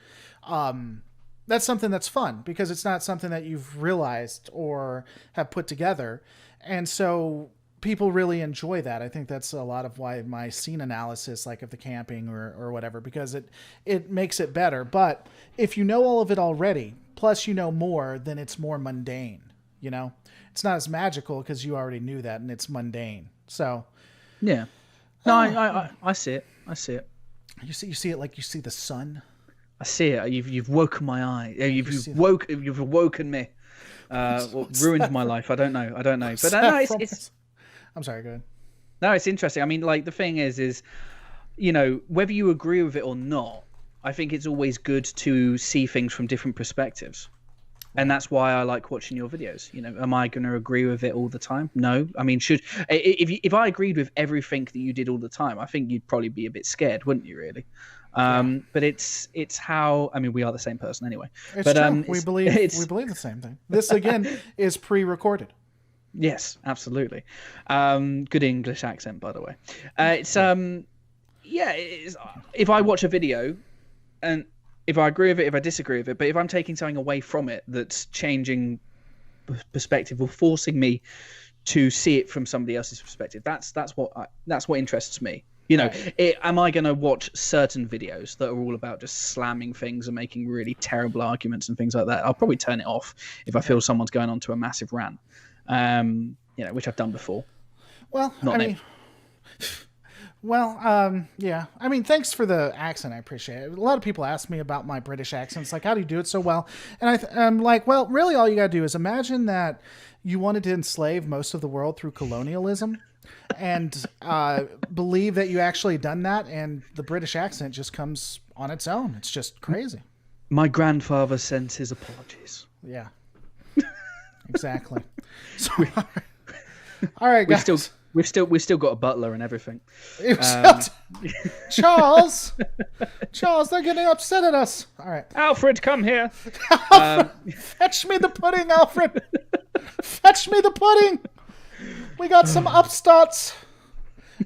that's something that's fun because it's not something that you've realized or have put together. And so people really enjoy that. I think that's a lot of why my scene analysis, like of the camping or whatever, because it makes it better. But if you know all of it already, plus more, then it's more mundane, It's not as magical because you already knew that, and it's mundane. So, yeah, no, I see it. I see it. You see it like you see the sun. I see it. You've woken my eye. You've awoken me. Ruined my life. I don't know. But no, it's. I'm sorry. Go ahead. No, it's interesting. I mean, like the thing is, whether you agree with it or not, I think it's always good to see things from different perspectives. And that's why I like watching your videos. You know, am I going to agree with it all the time? No. I mean, if I agreed with everything that you did all the time, I think you'd probably be a bit scared, wouldn't you? Really. But it's how. I mean, we are the same person anyway. It's true. We believe the same thing. This again is pre-recorded. Yes, absolutely. Good English accent, by the way. If I watch a video and if I agree with it, if I disagree with it, but if I'm taking something away from it that's changing perspective or forcing me to see it from somebody else's perspective, that's what interests me. You know, am I going to watch certain videos that are all about just slamming things and making really terrible arguments and things like that? I'll probably turn it off if I feel someone's going on to a massive rant, which I've done before. Well, yeah. I mean, thanks for the accent. I appreciate it. A lot of people ask me about my British accents, like, how do you do it so well? And I'm like, well, really all you got to do is imagine that you wanted to enslave most of the world through colonialism and believe that you actually done that, and the British accent just comes on its own. It's just crazy. My grandfather sends his apologies. Yeah. Exactly. So, all right, guys. We've still got a butler and everything. Charles, they're getting upset at us. All right, Alfred, come here. Fetch me the pudding, Alfred. Fetch me the pudding. We got some upstarts.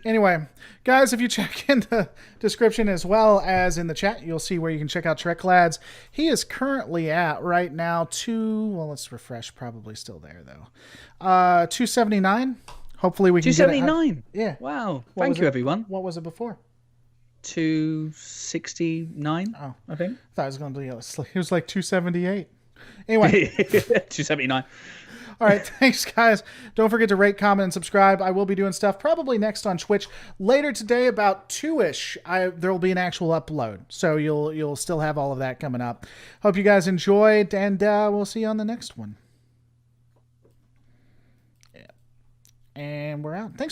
Anyway, guys, if you check in the description as well as in the chat, you'll see where you can check out Treklads. He is currently at right now let's refresh. Probably still there though. 279. Hopefully we can 279. Yeah. Wow. Thank you, everyone. What was it before? 269. Oh, I think. I thought it was going to be. It was like 278. Anyway. 279. All right, thanks, guys. Don't forget to rate, comment, and subscribe. I will be doing stuff probably next on Twitch later today, about 2-ish. There will be an actual upload, so you'll still have all of that coming up. Hope you guys enjoyed, and we'll see you on the next one. Yeah. And we're out. Thanks.